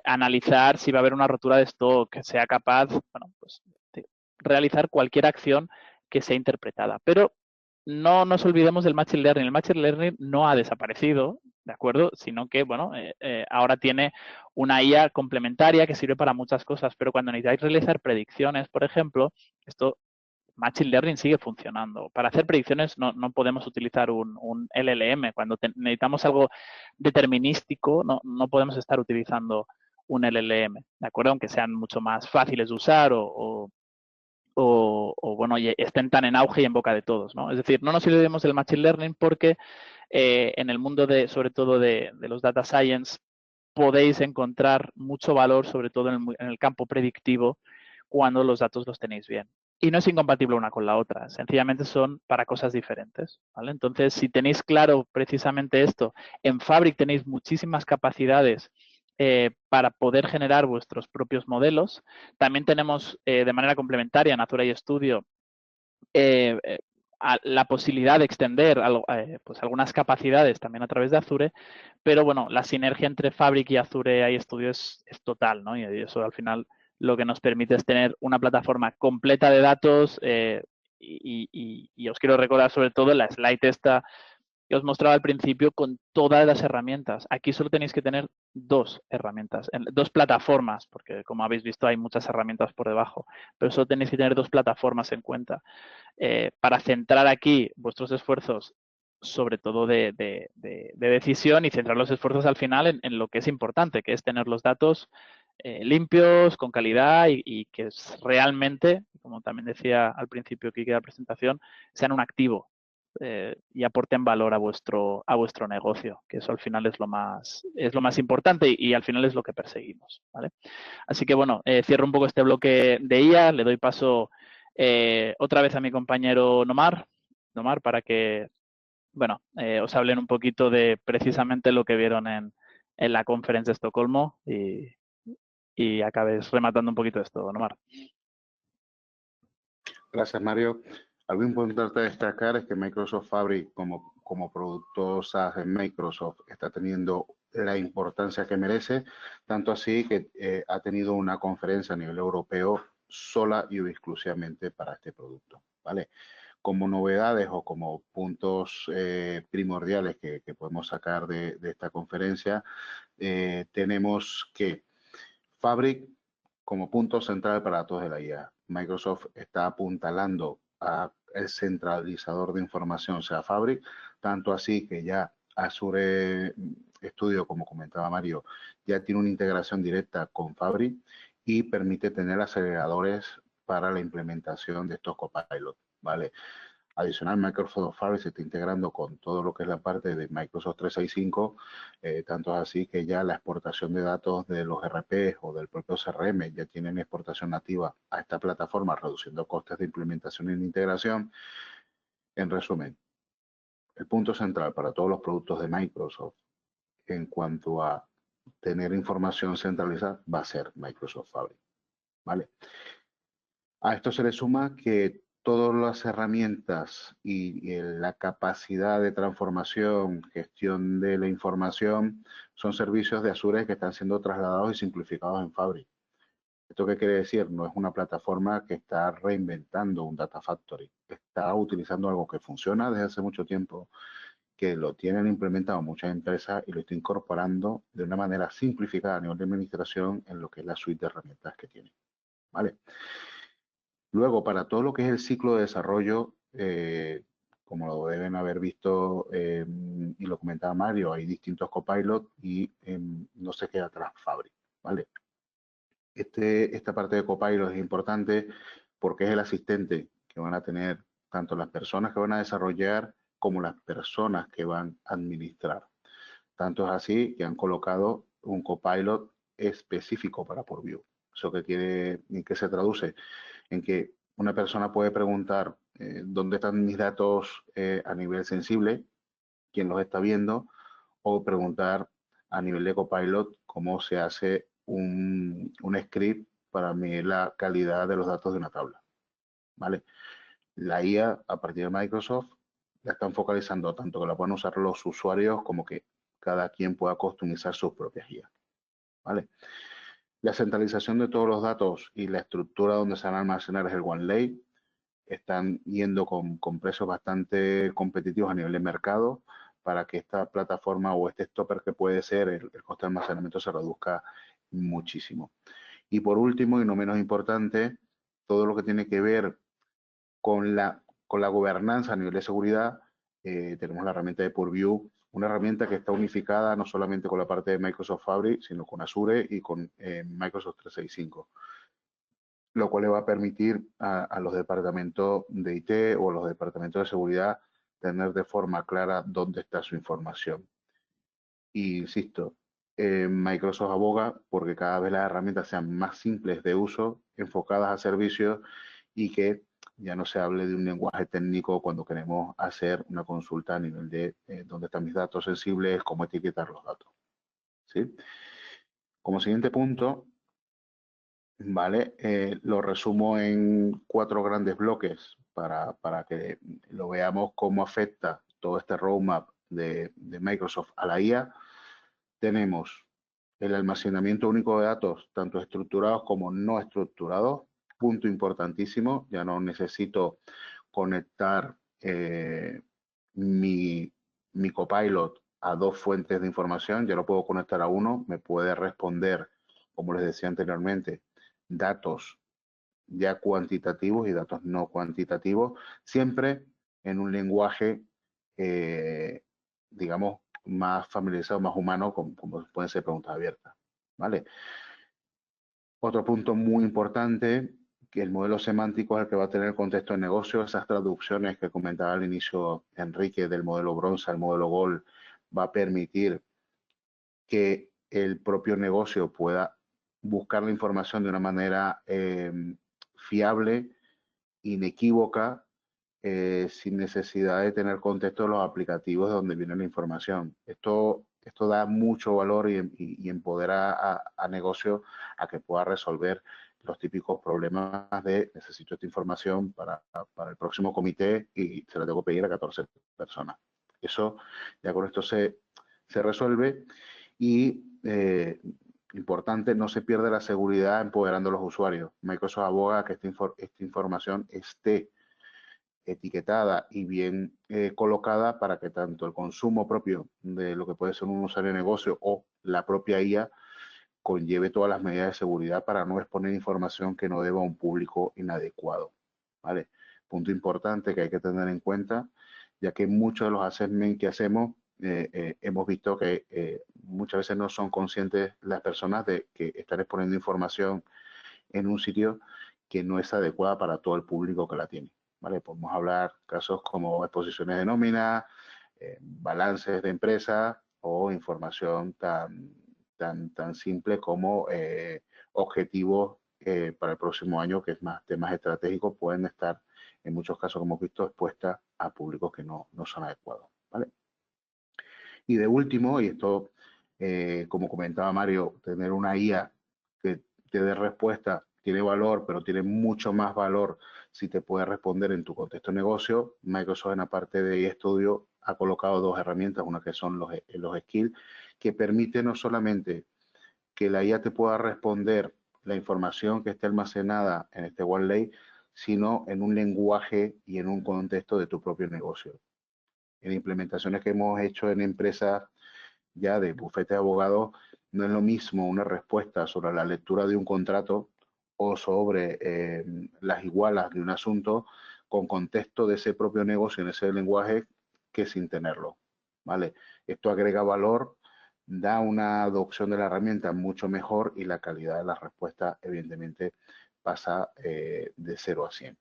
analizar si va a haber una rotura de stock, que sea capaz, bueno, pues de realizar cualquier acción que sea interpretada. Pero no nos olvidemos del Machine Learning. El Machine Learning no ha desaparecido, ¿de acuerdo? Sino que, bueno, ahora tiene una IA complementaria que sirve para muchas cosas, pero cuando necesitáis realizar predicciones, por ejemplo, esto Machine Learning sigue funcionando. Para hacer predicciones no podemos utilizar un LLM. Cuando necesitamos algo determinístico, no podemos estar utilizando un LLM, ¿de acuerdo? Aunque sean mucho más fáciles de usar o bueno, y estén tan en auge y en boca de todos, ¿no? Es decir, no nos olvidemos del Machine Learning porque en el mundo sobre todo de los Data Science, podéis encontrar mucho valor, sobre todo en el campo predictivo, cuando los datos los tenéis bien. Y no es incompatible una con la otra, sencillamente son para cosas diferentes, ¿vale? Entonces, si tenéis claro precisamente esto, en Fabric tenéis muchísimas capacidades para poder generar vuestros propios modelos. También tenemos de manera complementaria en Azure Studio la posibilidad de extender pues algunas capacidades también a través de Azure, pero bueno, la sinergia entre Fabric y Azure Studio es total, ¿no? Y eso al final lo que nos permite es tener una plataforma completa de datos y os quiero recordar sobre todo la slide esta que os mostraba al principio con todas las herramientas. Aquí solo tenéis que tener 2 herramientas, 2 plataformas, porque como habéis visto hay muchas herramientas por debajo, pero solo tenéis que tener 2 plataformas en cuenta para centrar aquí vuestros esfuerzos sobre todo de decisión y centrar los esfuerzos al final en lo que es importante, que es tener los datos limpios, con calidad y que realmente, como también decía al principio Kike de la presentación, sean un activo y aporten valor a vuestro negocio, que eso al final es lo más importante y al final es lo que perseguimos, ¿vale? Así que bueno, cierro un poco este bloque de IA, le doy paso otra vez a mi compañero Nomar, para que, bueno, os hablen un poquito de precisamente lo que vieron en la conferencia de Estocolmo y acabes rematando un poquito esto, Nomar. Gracias, Mario. Algo importante a destacar es que Microsoft Fabric, como producto SaaS en Microsoft, está teniendo la importancia que merece, tanto así que ha tenido una conferencia a nivel europeo sola y exclusivamente para este producto, ¿vale? Como novedades o como puntos primordiales que podemos sacar de esta conferencia, tenemos que Fabric como punto central para datos de la IA. Microsoft está apuntalando a el centralizador de información, sea Fabric, tanto así que ya Azure Studio, como comentaba Mario, ya tiene una integración directa con Fabric y permite tener aceleradores para la implementación de estos copilots, ¿vale? Adicional, Microsoft Fabric se está integrando con todo lo que es la parte de Microsoft 365, tanto así que ya la exportación de datos de los RP o del propio CRM ya tienen exportación nativa a esta plataforma, reduciendo costes de implementación y de integración. En resumen, el punto central para todos los productos de Microsoft en cuanto a tener información centralizada va a ser Microsoft Fabric, ¿vale? A esto se le suma que todas las herramientas y la capacidad de transformación, gestión de la información, son servicios de Azure que están siendo trasladados y simplificados en Fabric. ¿Esto qué quiere decir? No es una plataforma que está reinventando un Data Factory. Está utilizando algo que funciona desde hace mucho tiempo, que lo tienen implementado muchas empresas y lo está incorporando de una manera simplificada a nivel de administración en lo que es la suite de herramientas que tiene, ¿vale? Luego, para todo lo que es el ciclo de desarrollo, como lo deben haber visto y lo comentaba Mario, hay distintos copilots y no se queda atrás Fabric, ¿vale? Esta parte de copilot es importante porque es el asistente que van a tener tanto las personas que van a desarrollar como las personas que van a administrar. Tanto es así que han colocado un copilot específico para Purview. ¿Eso qué se traduce? En que una persona puede preguntar dónde están mis datos a nivel sensible, quién los está viendo, o preguntar a nivel de copilot cómo se hace un script para medir la calidad de los datos de una tabla, ¿vale? La IA a partir de Microsoft la están focalizando tanto que la puedan usar los usuarios como que cada quien pueda customizar sus propias IA, ¿vale? La centralización de todos los datos y la estructura donde se van a almacenar es el OneLake. Están yendo con precios bastante competitivos a nivel de mercado, para que esta plataforma o este stopper que puede ser el coste de almacenamiento se reduzca muchísimo. Y por último, y no menos importante, todo lo que tiene que ver con la gobernanza a nivel de seguridad. Tenemos la herramienta de Purview, una herramienta que está unificada no solamente con la parte de Microsoft Fabric, sino con Azure y con Microsoft 365, lo cual le va a permitir a los departamentos de IT o los departamentos de seguridad tener de forma clara dónde está su información. Y insisto, Microsoft aboga porque cada vez las herramientas sean más simples de uso, enfocadas a servicios y que ya no se hable de un lenguaje técnico cuando queremos hacer una consulta a nivel de dónde están mis datos sensibles, cómo etiquetar los datos. ¿Sí? Como siguiente punto, ¿vale? Lo resumo en 4 grandes bloques para que lo veamos cómo afecta todo este roadmap de Microsoft a la IA. Tenemos el almacenamiento único de datos, tanto estructurados como no estructurados. Punto importantísimo, ya no necesito conectar mi Copilot a 2 fuentes de información, ya lo puedo conectar a uno, me puede responder, como les decía anteriormente, datos ya cuantitativos y datos no cuantitativos, siempre en un lenguaje, digamos, más familiarizado, más humano, como pueden ser preguntas abiertas, ¿vale? Otro punto muy importante, que el modelo semántico es el que va a tener el contexto de negocio, esas traducciones que comentaba al inicio Enrique del modelo bronce al modelo gold, va a permitir que el propio negocio pueda buscar la información de una manera fiable, inequívoca, sin necesidad de tener contexto de los aplicativos de donde viene la información. Esto da mucho valor y empodera a negocio a que pueda resolver los típicos problemas de necesito esta información para el próximo comité y se la tengo que pedir a 14 personas. Eso ya con esto se resuelve y importante, no se pierde la seguridad empoderando a los usuarios. Microsoft aboga que esta información esté etiquetada y bien colocada para que tanto el consumo propio de lo que puede ser un usuario de negocio o la propia IA conlleve todas las medidas de seguridad para no exponer información que no deba a un público inadecuado. ¿Vale? Punto importante que hay que tener en cuenta, ya que muchos de los assessments que hacemos hemos visto que muchas veces no son conscientes las personas de que están exponiendo información en un sitio que no es adecuada para todo el público que la tiene. ¿Vale? Podemos hablar casos como exposiciones de nómina, balances de empresa o información tan simple como objetivos para el próximo año, que es más temas estratégicos, pueden estar en muchos casos, como hemos visto, expuestas a públicos que no son adecuados. ¿Vale? Y de último, y esto, como comentaba Mario, tener una IA que te dé respuesta tiene valor, pero tiene mucho más valor si te puede responder en tu contexto de negocio. Microsoft en la parte de estudio ha colocado 2 herramientas, una que son los skills, que permite no solamente que la IA te pueda responder la información que esté almacenada en este OneLake, sino en un lenguaje y en un contexto de tu propio negocio. En implementaciones que hemos hecho en empresas ya de bufete de abogados, no es lo mismo una respuesta sobre la lectura de un contrato o sobre las igualas de un asunto con contexto de ese propio negocio en ese lenguaje que sin tenerlo. ¿Vale? Esto agrega valor, da una adopción de la herramienta mucho mejor y la calidad de la respuesta evidentemente pasa de 0 a 100.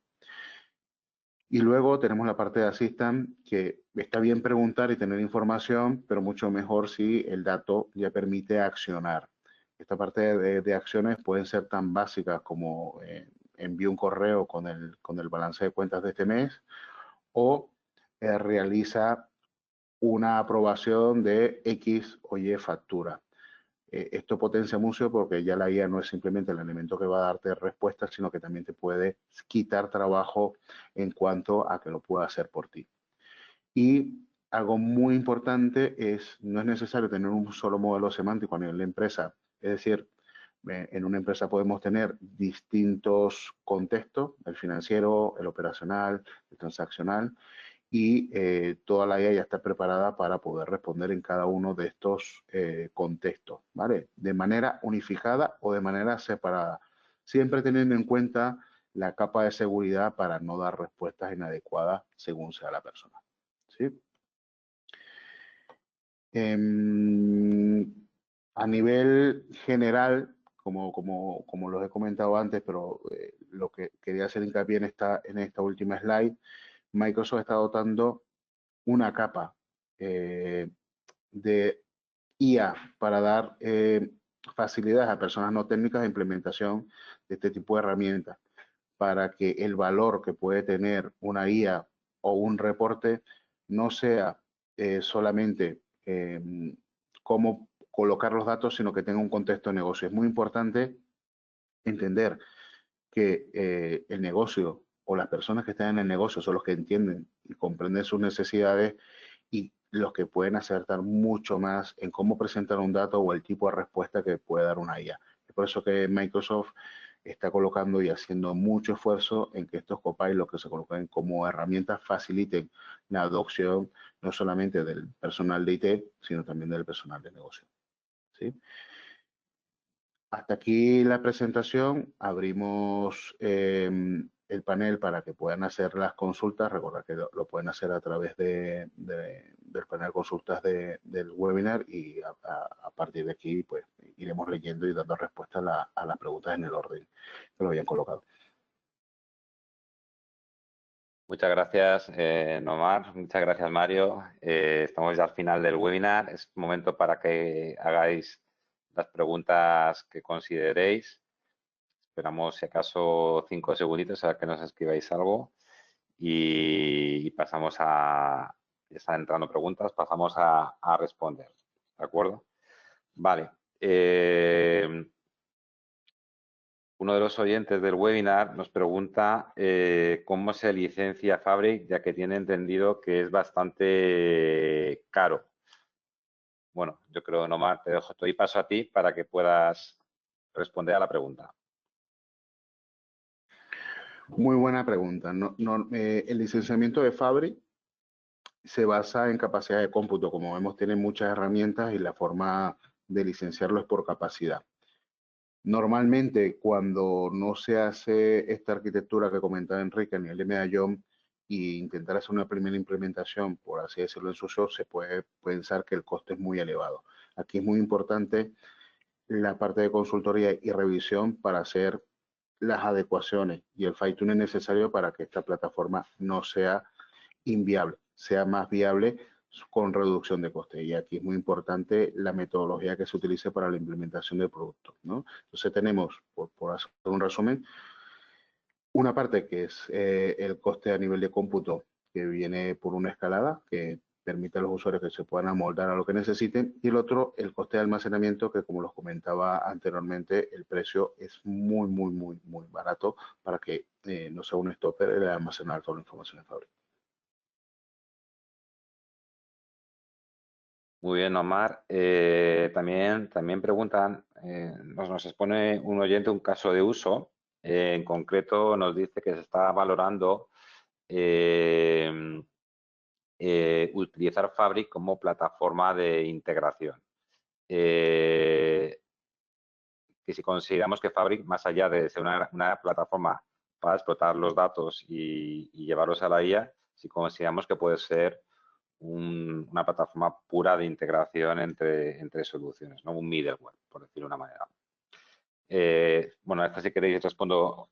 Y luego tenemos la parte de Assistant, que está bien preguntar y tener información, pero mucho mejor si el dato ya permite accionar. Esta parte de acciones pueden ser tan básicas como envío un correo con el balance de cuentas de este mes o realiza una aprobación de X o Y factura. Esto potencia mucho porque ya la IA no es simplemente el elemento que va a darte respuestas, sino que también te puede quitar trabajo en cuanto a que lo pueda hacer por ti. Y algo muy importante es, no es necesario tener un solo modelo semántico a nivel de empresa. Es decir, en una empresa podemos tener distintos contextos, el financiero, el operacional, el transaccional, y toda la IA ya está preparada para poder responder en cada uno de estos contextos, ¿vale? De manera unificada o de manera separada, siempre teniendo en cuenta la capa de seguridad para no dar respuestas inadecuadas según sea la persona, ¿sí? A nivel general, como los he comentado antes, pero lo que quería hacer hincapié en esta última slide, Microsoft está dotando una capa de IA para dar facilidades a personas no técnicas de implementación de este tipo de herramientas, para que el valor que puede tener una IA o un reporte no sea solamente cómo colocar los datos, sino que tenga un contexto de negocio. Es muy importante entender que el negocio o las personas que están en el negocio son los que entienden y comprenden sus necesidades y los que pueden acertar mucho más en cómo presentar un dato o el tipo de respuesta que puede dar una IA. Es por eso que Microsoft está colocando y haciendo mucho esfuerzo en que estos copilots que se colocan como herramientas faciliten la adopción no solamente del personal de IT, sino también del personal de negocio. ¿Sí? Hasta aquí la presentación. Abrimos el panel para que puedan hacer las consultas. Recordad que lo pueden hacer a través del panel de consultas del webinar y a partir de aquí pues iremos leyendo y dando respuesta a las preguntas en el orden que lo hayan colocado. Muchas gracias, Nomar. Muchas gracias, Mario. Estamos ya al final del webinar. Es momento para que hagáis las preguntas que consideréis. Esperamos, si acaso, 5 segunditos a que nos escribáis algo y pasamos a... Ya están entrando preguntas, pasamos a responder. ¿De acuerdo? Vale. Uno de los oyentes del webinar nos pregunta cómo se licencia Fabric, ya que tiene entendido que es bastante caro. Bueno, yo creo, Nomar, te dejo y paso a ti para que puedas responder a la pregunta. Muy buena pregunta. El licenciamiento de Fabric se basa en capacidad de cómputo. Como vemos, tiene muchas herramientas y la forma de licenciarlo es por capacidad. Normalmente, cuando no se hace esta arquitectura que comentaba Enrique a nivel de medallón e intentar hacer una primera implementación, por así decirlo, en su shop, se puede pensar que el coste es muy elevado. Aquí es muy importante la parte de consultoría y revisión para hacer las adecuaciones y el fine-tuning necesario para que esta plataforma no sea inviable, sea más viable con reducción de coste. Y aquí es muy importante la metodología que se utilice para la implementación del producto, ¿no? Entonces tenemos, por hacer un resumen, una parte que es el coste a nivel de cómputo, que viene por una escalada, que permite a los usuarios que se puedan amoldar a lo que necesiten, y el otro, el coste de almacenamiento, que como los comentaba anteriormente, el precio es muy barato para que no sea un stopper el almacenar toda la información en Fabric. Muy bien, Omar. También preguntan, nos expone un oyente un caso de uso. En concreto, nos dice que se está valorando utilizar Fabric como plataforma de integración. Que si consideramos que Fabric, más allá de ser una plataforma para explotar los datos y llevarlos a la IA, si consideramos que puede ser una plataforma pura de integración entre soluciones, ¿no? Un middleware, por decirlo de una manera. Bueno, esta si queréis respondo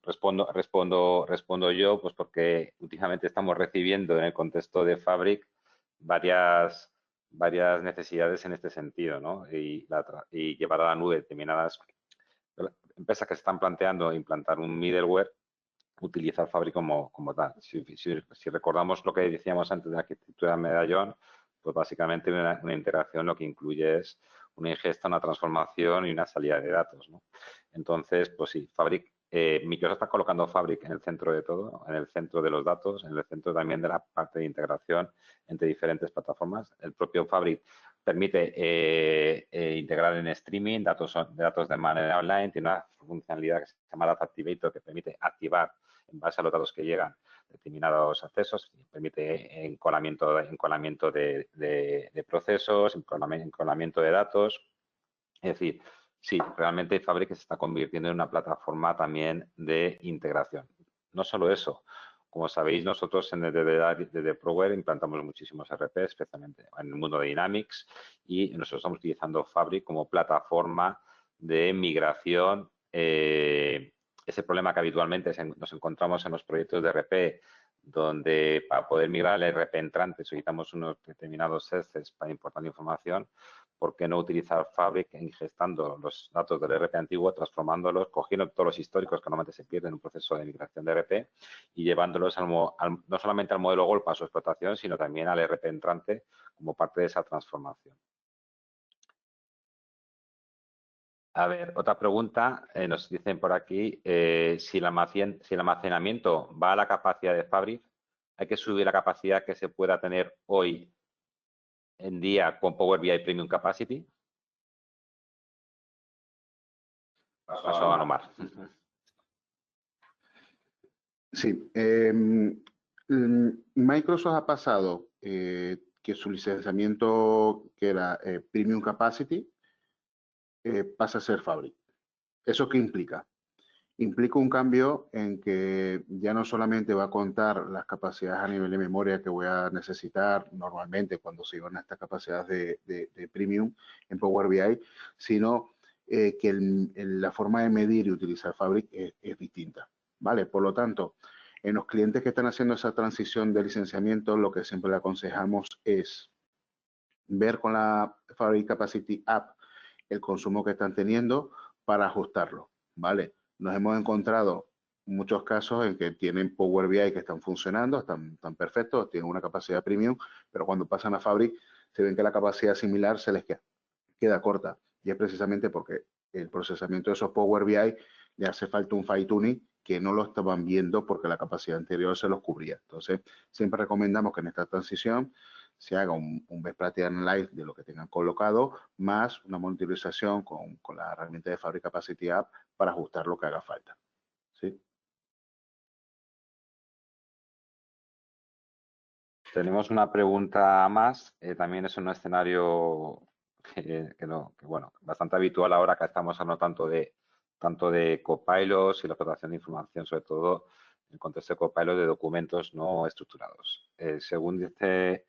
yo, pues porque últimamente estamos recibiendo en el contexto de Fabric varias necesidades en este sentido, ¿no? Y llevar a la nube determinadas empresas que se están planteando implantar un middleware, utilizar Fabric como tal. Si recordamos lo que decíamos antes de la arquitectura de medallón, pues básicamente una integración lo que incluye es una ingesta, una transformación y una salida de datos, ¿no? Entonces, pues sí, Fabric, Microsoft está colocando Fabric en el centro de todo, en el centro de los datos, en el centro también de la parte de integración entre diferentes plataformas. El propio Fabric permite integrar en streaming datos de manera online, tiene una funcionalidad que se llama Data Activator que permite activar en base a los datos que llegan, determinados accesos, permite encolamiento de procesos, encolamiento de datos. Es decir, sí, realmente Fabric se está convirtiendo en una plataforma también de integración. No solo eso, como sabéis, nosotros desde ProWare implantamos muchísimos RP, especialmente en el mundo de Dynamics, y nosotros estamos utilizando Fabric como plataforma de migración. Ese problema que habitualmente nos encontramos en los proyectos de RP, donde para poder migrar al RP entrante solicitamos unos determinados access para importar información. ¿Por qué no utilizar Fabric ingestando los datos del RP antiguo, transformándolos, cogiendo todos los históricos que normalmente se pierden en un proceso de migración de RP y llevándolos no solamente al modelo Gold para su explotación, sino también al RP entrante como parte de esa transformación? A ver, otra pregunta, nos dicen por aquí, si el almacenamiento va a la capacidad de Fabric, ¿hay que subir la capacidad que se pueda tener hoy en día con Power BI Premium Capacity? Paso a Omar. Sí, Microsoft ha pasado que su licenciamiento, que era Premium Capacity, pasa a ser Fabric. ¿Eso qué implica? Implica un cambio en que ya no solamente va a contar las capacidades a nivel de memoria que voy a necesitar normalmente cuando se van a estas capacidades de Premium en Power BI, sino que la forma de medir y utilizar Fabric es distinta, ¿vale? Por lo tanto, en los clientes que están haciendo esa transición de licenciamiento, lo que siempre le aconsejamos es ver con la Fabric Capacity App el consumo que están teniendo para ajustarlo, ¿vale? Nos hemos encontrado muchos casos en que tienen Power BI que están funcionando, están perfectos, tienen una capacidad premium, pero cuando pasan a Fabric se ven que la capacidad similar se les queda corta. Y es precisamente porque el procesamiento de esos Power BI le hace falta un fine tuning que no lo estaban viendo porque la capacidad anterior se los cubría. Entonces, siempre recomendamos que en esta transición se haga un best practice analysis de lo que tengan colocado, más una monitorización con la herramienta de Fabric Capacity App para ajustar lo que haga falta. ¿Sí? Tenemos una pregunta más. También es un escenario bueno, bastante habitual ahora que estamos hablando tanto de copilots y la explotación de información, sobre todo en el contexto de copilots de documentos no estructurados. Según dice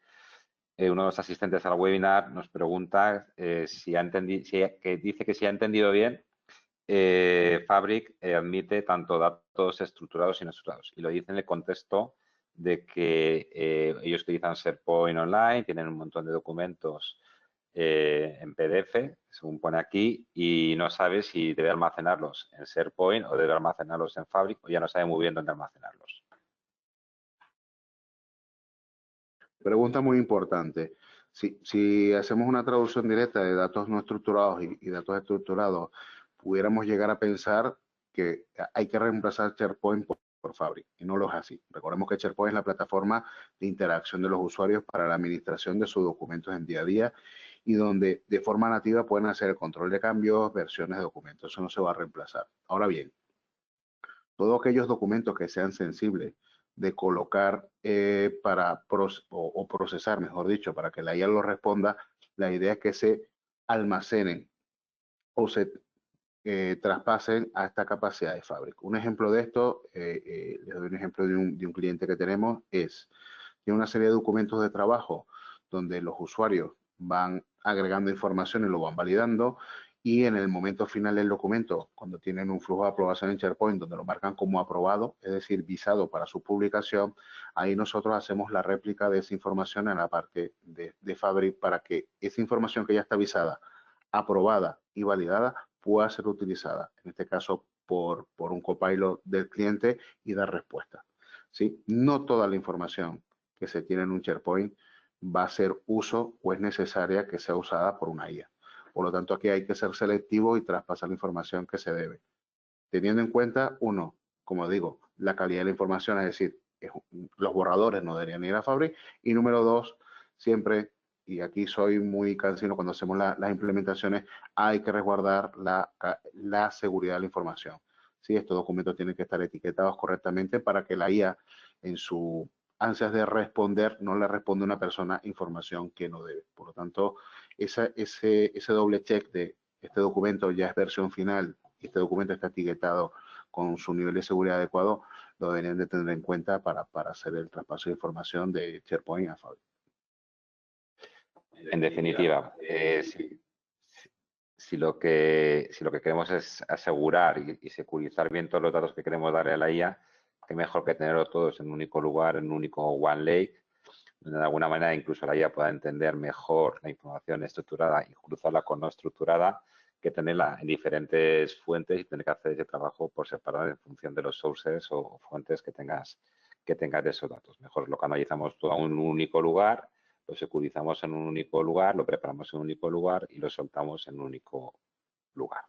uno de los asistentes al webinar, nos pregunta si dice que si ha entendido bien, Fabric admite tanto datos estructurados y no estructurados. Y lo dice en el contexto de que ellos utilizan SharePoint Online, tienen un montón de documentos en PDF, según pone aquí, y no sabe si debe almacenarlos en SharePoint o debe almacenarlos en Fabric, o ya no sabe muy bien dónde almacenarlos. Pregunta muy importante. Si hacemos una traducción directa de datos no estructurados y datos estructurados, pudiéramos llegar a pensar que hay que reemplazar SharePoint por Fabric, y no lo es así. Recordemos que SharePoint es la plataforma de interacción de los usuarios para la administración de sus documentos en día a día y donde de forma nativa pueden hacer el control de cambios, versiones de documentos. Eso no se va a reemplazar. Ahora bien, todos aquellos documentos que sean sensibles de colocar o procesar, mejor dicho, para que la IA lo responda, la idea es que se almacenen o se traspasen a esta capacidad de Fabric. Un ejemplo de esto, les doy un ejemplo de un cliente que tenemos, tiene una serie de documentos de trabajo donde los usuarios van agregando información y lo van validando, y en el momento final del documento, cuando tienen un flujo de aprobación en SharePoint donde lo marcan como aprobado, es decir, visado para su publicación, ahí nosotros hacemos la réplica de esa información en la parte de Fabric para que esa información que ya está visada, aprobada y validada pueda ser utilizada, en este caso por un copilot del cliente, y dar respuesta. ¿Sí? No toda la información que se tiene en un SharePoint va a ser uso o es necesaria que sea usada por una IA. Por lo tanto, aquí hay que ser selectivo y traspasar la información que se debe. Teniendo en cuenta, uno, como digo, la calidad de la información, es decir, los borradores no deberían ir a Fabric. Y número dos, siempre, y aquí soy muy cansino cuando hacemos las implementaciones, hay que resguardar la seguridad de la información. ¿sí? Estos documentos tienen que estar etiquetados correctamente para que la IA, en su ansias de responder, no le responde a una persona información que no debe. Por lo tanto, ese doble check de este documento ya es versión final y este documento está etiquetado con su nivel de seguridad adecuado, lo deberían de tener en cuenta para hacer el traspaso de información de SharePoint a Fabric. En definitiva, si lo que queremos es asegurar y securizar bien todos los datos que queremos darle a la IA, que mejor que tenerlos todos en un único lugar, en un único One Lake, donde de alguna manera incluso la IA pueda entender mejor la información estructurada y cruzarla con no estructurada, que tenerla en diferentes fuentes y tener que hacer ese trabajo por separado en función de los sources o fuentes que tengas de esos datos. Mejor lo canalizamos todo a un único lugar, lo securizamos en un único lugar, lo preparamos en un único lugar y lo soltamos en un único lugar.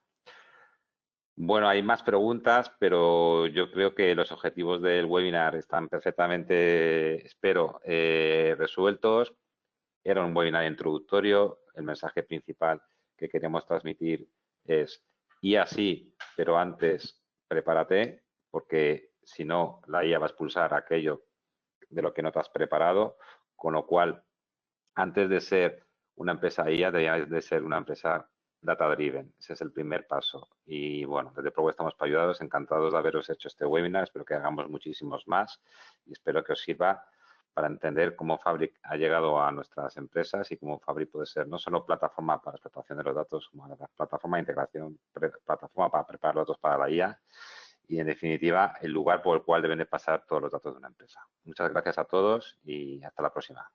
Bueno, hay más preguntas, pero yo creo que los objetivos del webinar están perfectamente, espero, resueltos. Era un webinar introductorio. El mensaje principal que queremos transmitir es, y así, pero antes, prepárate, porque si no, la IA va a expulsar aquello de lo que no te has preparado, con lo cual, antes de ser una empresa IA, deberías de ser una empresa data driven. Ese es el primer paso. Y bueno, desde Provo estamos para ayudaros, encantados de haberos hecho este webinar. Espero que hagamos muchísimos más y espero que os sirva para entender cómo Fabric ha llegado a nuestras empresas y cómo Fabric puede ser no solo plataforma para la explotación de los datos, como la plataforma de integración, plataforma para preparar los datos para la IA y, en definitiva, el lugar por el cual deben de pasar todos los datos de una empresa. Muchas gracias a todos y hasta la próxima.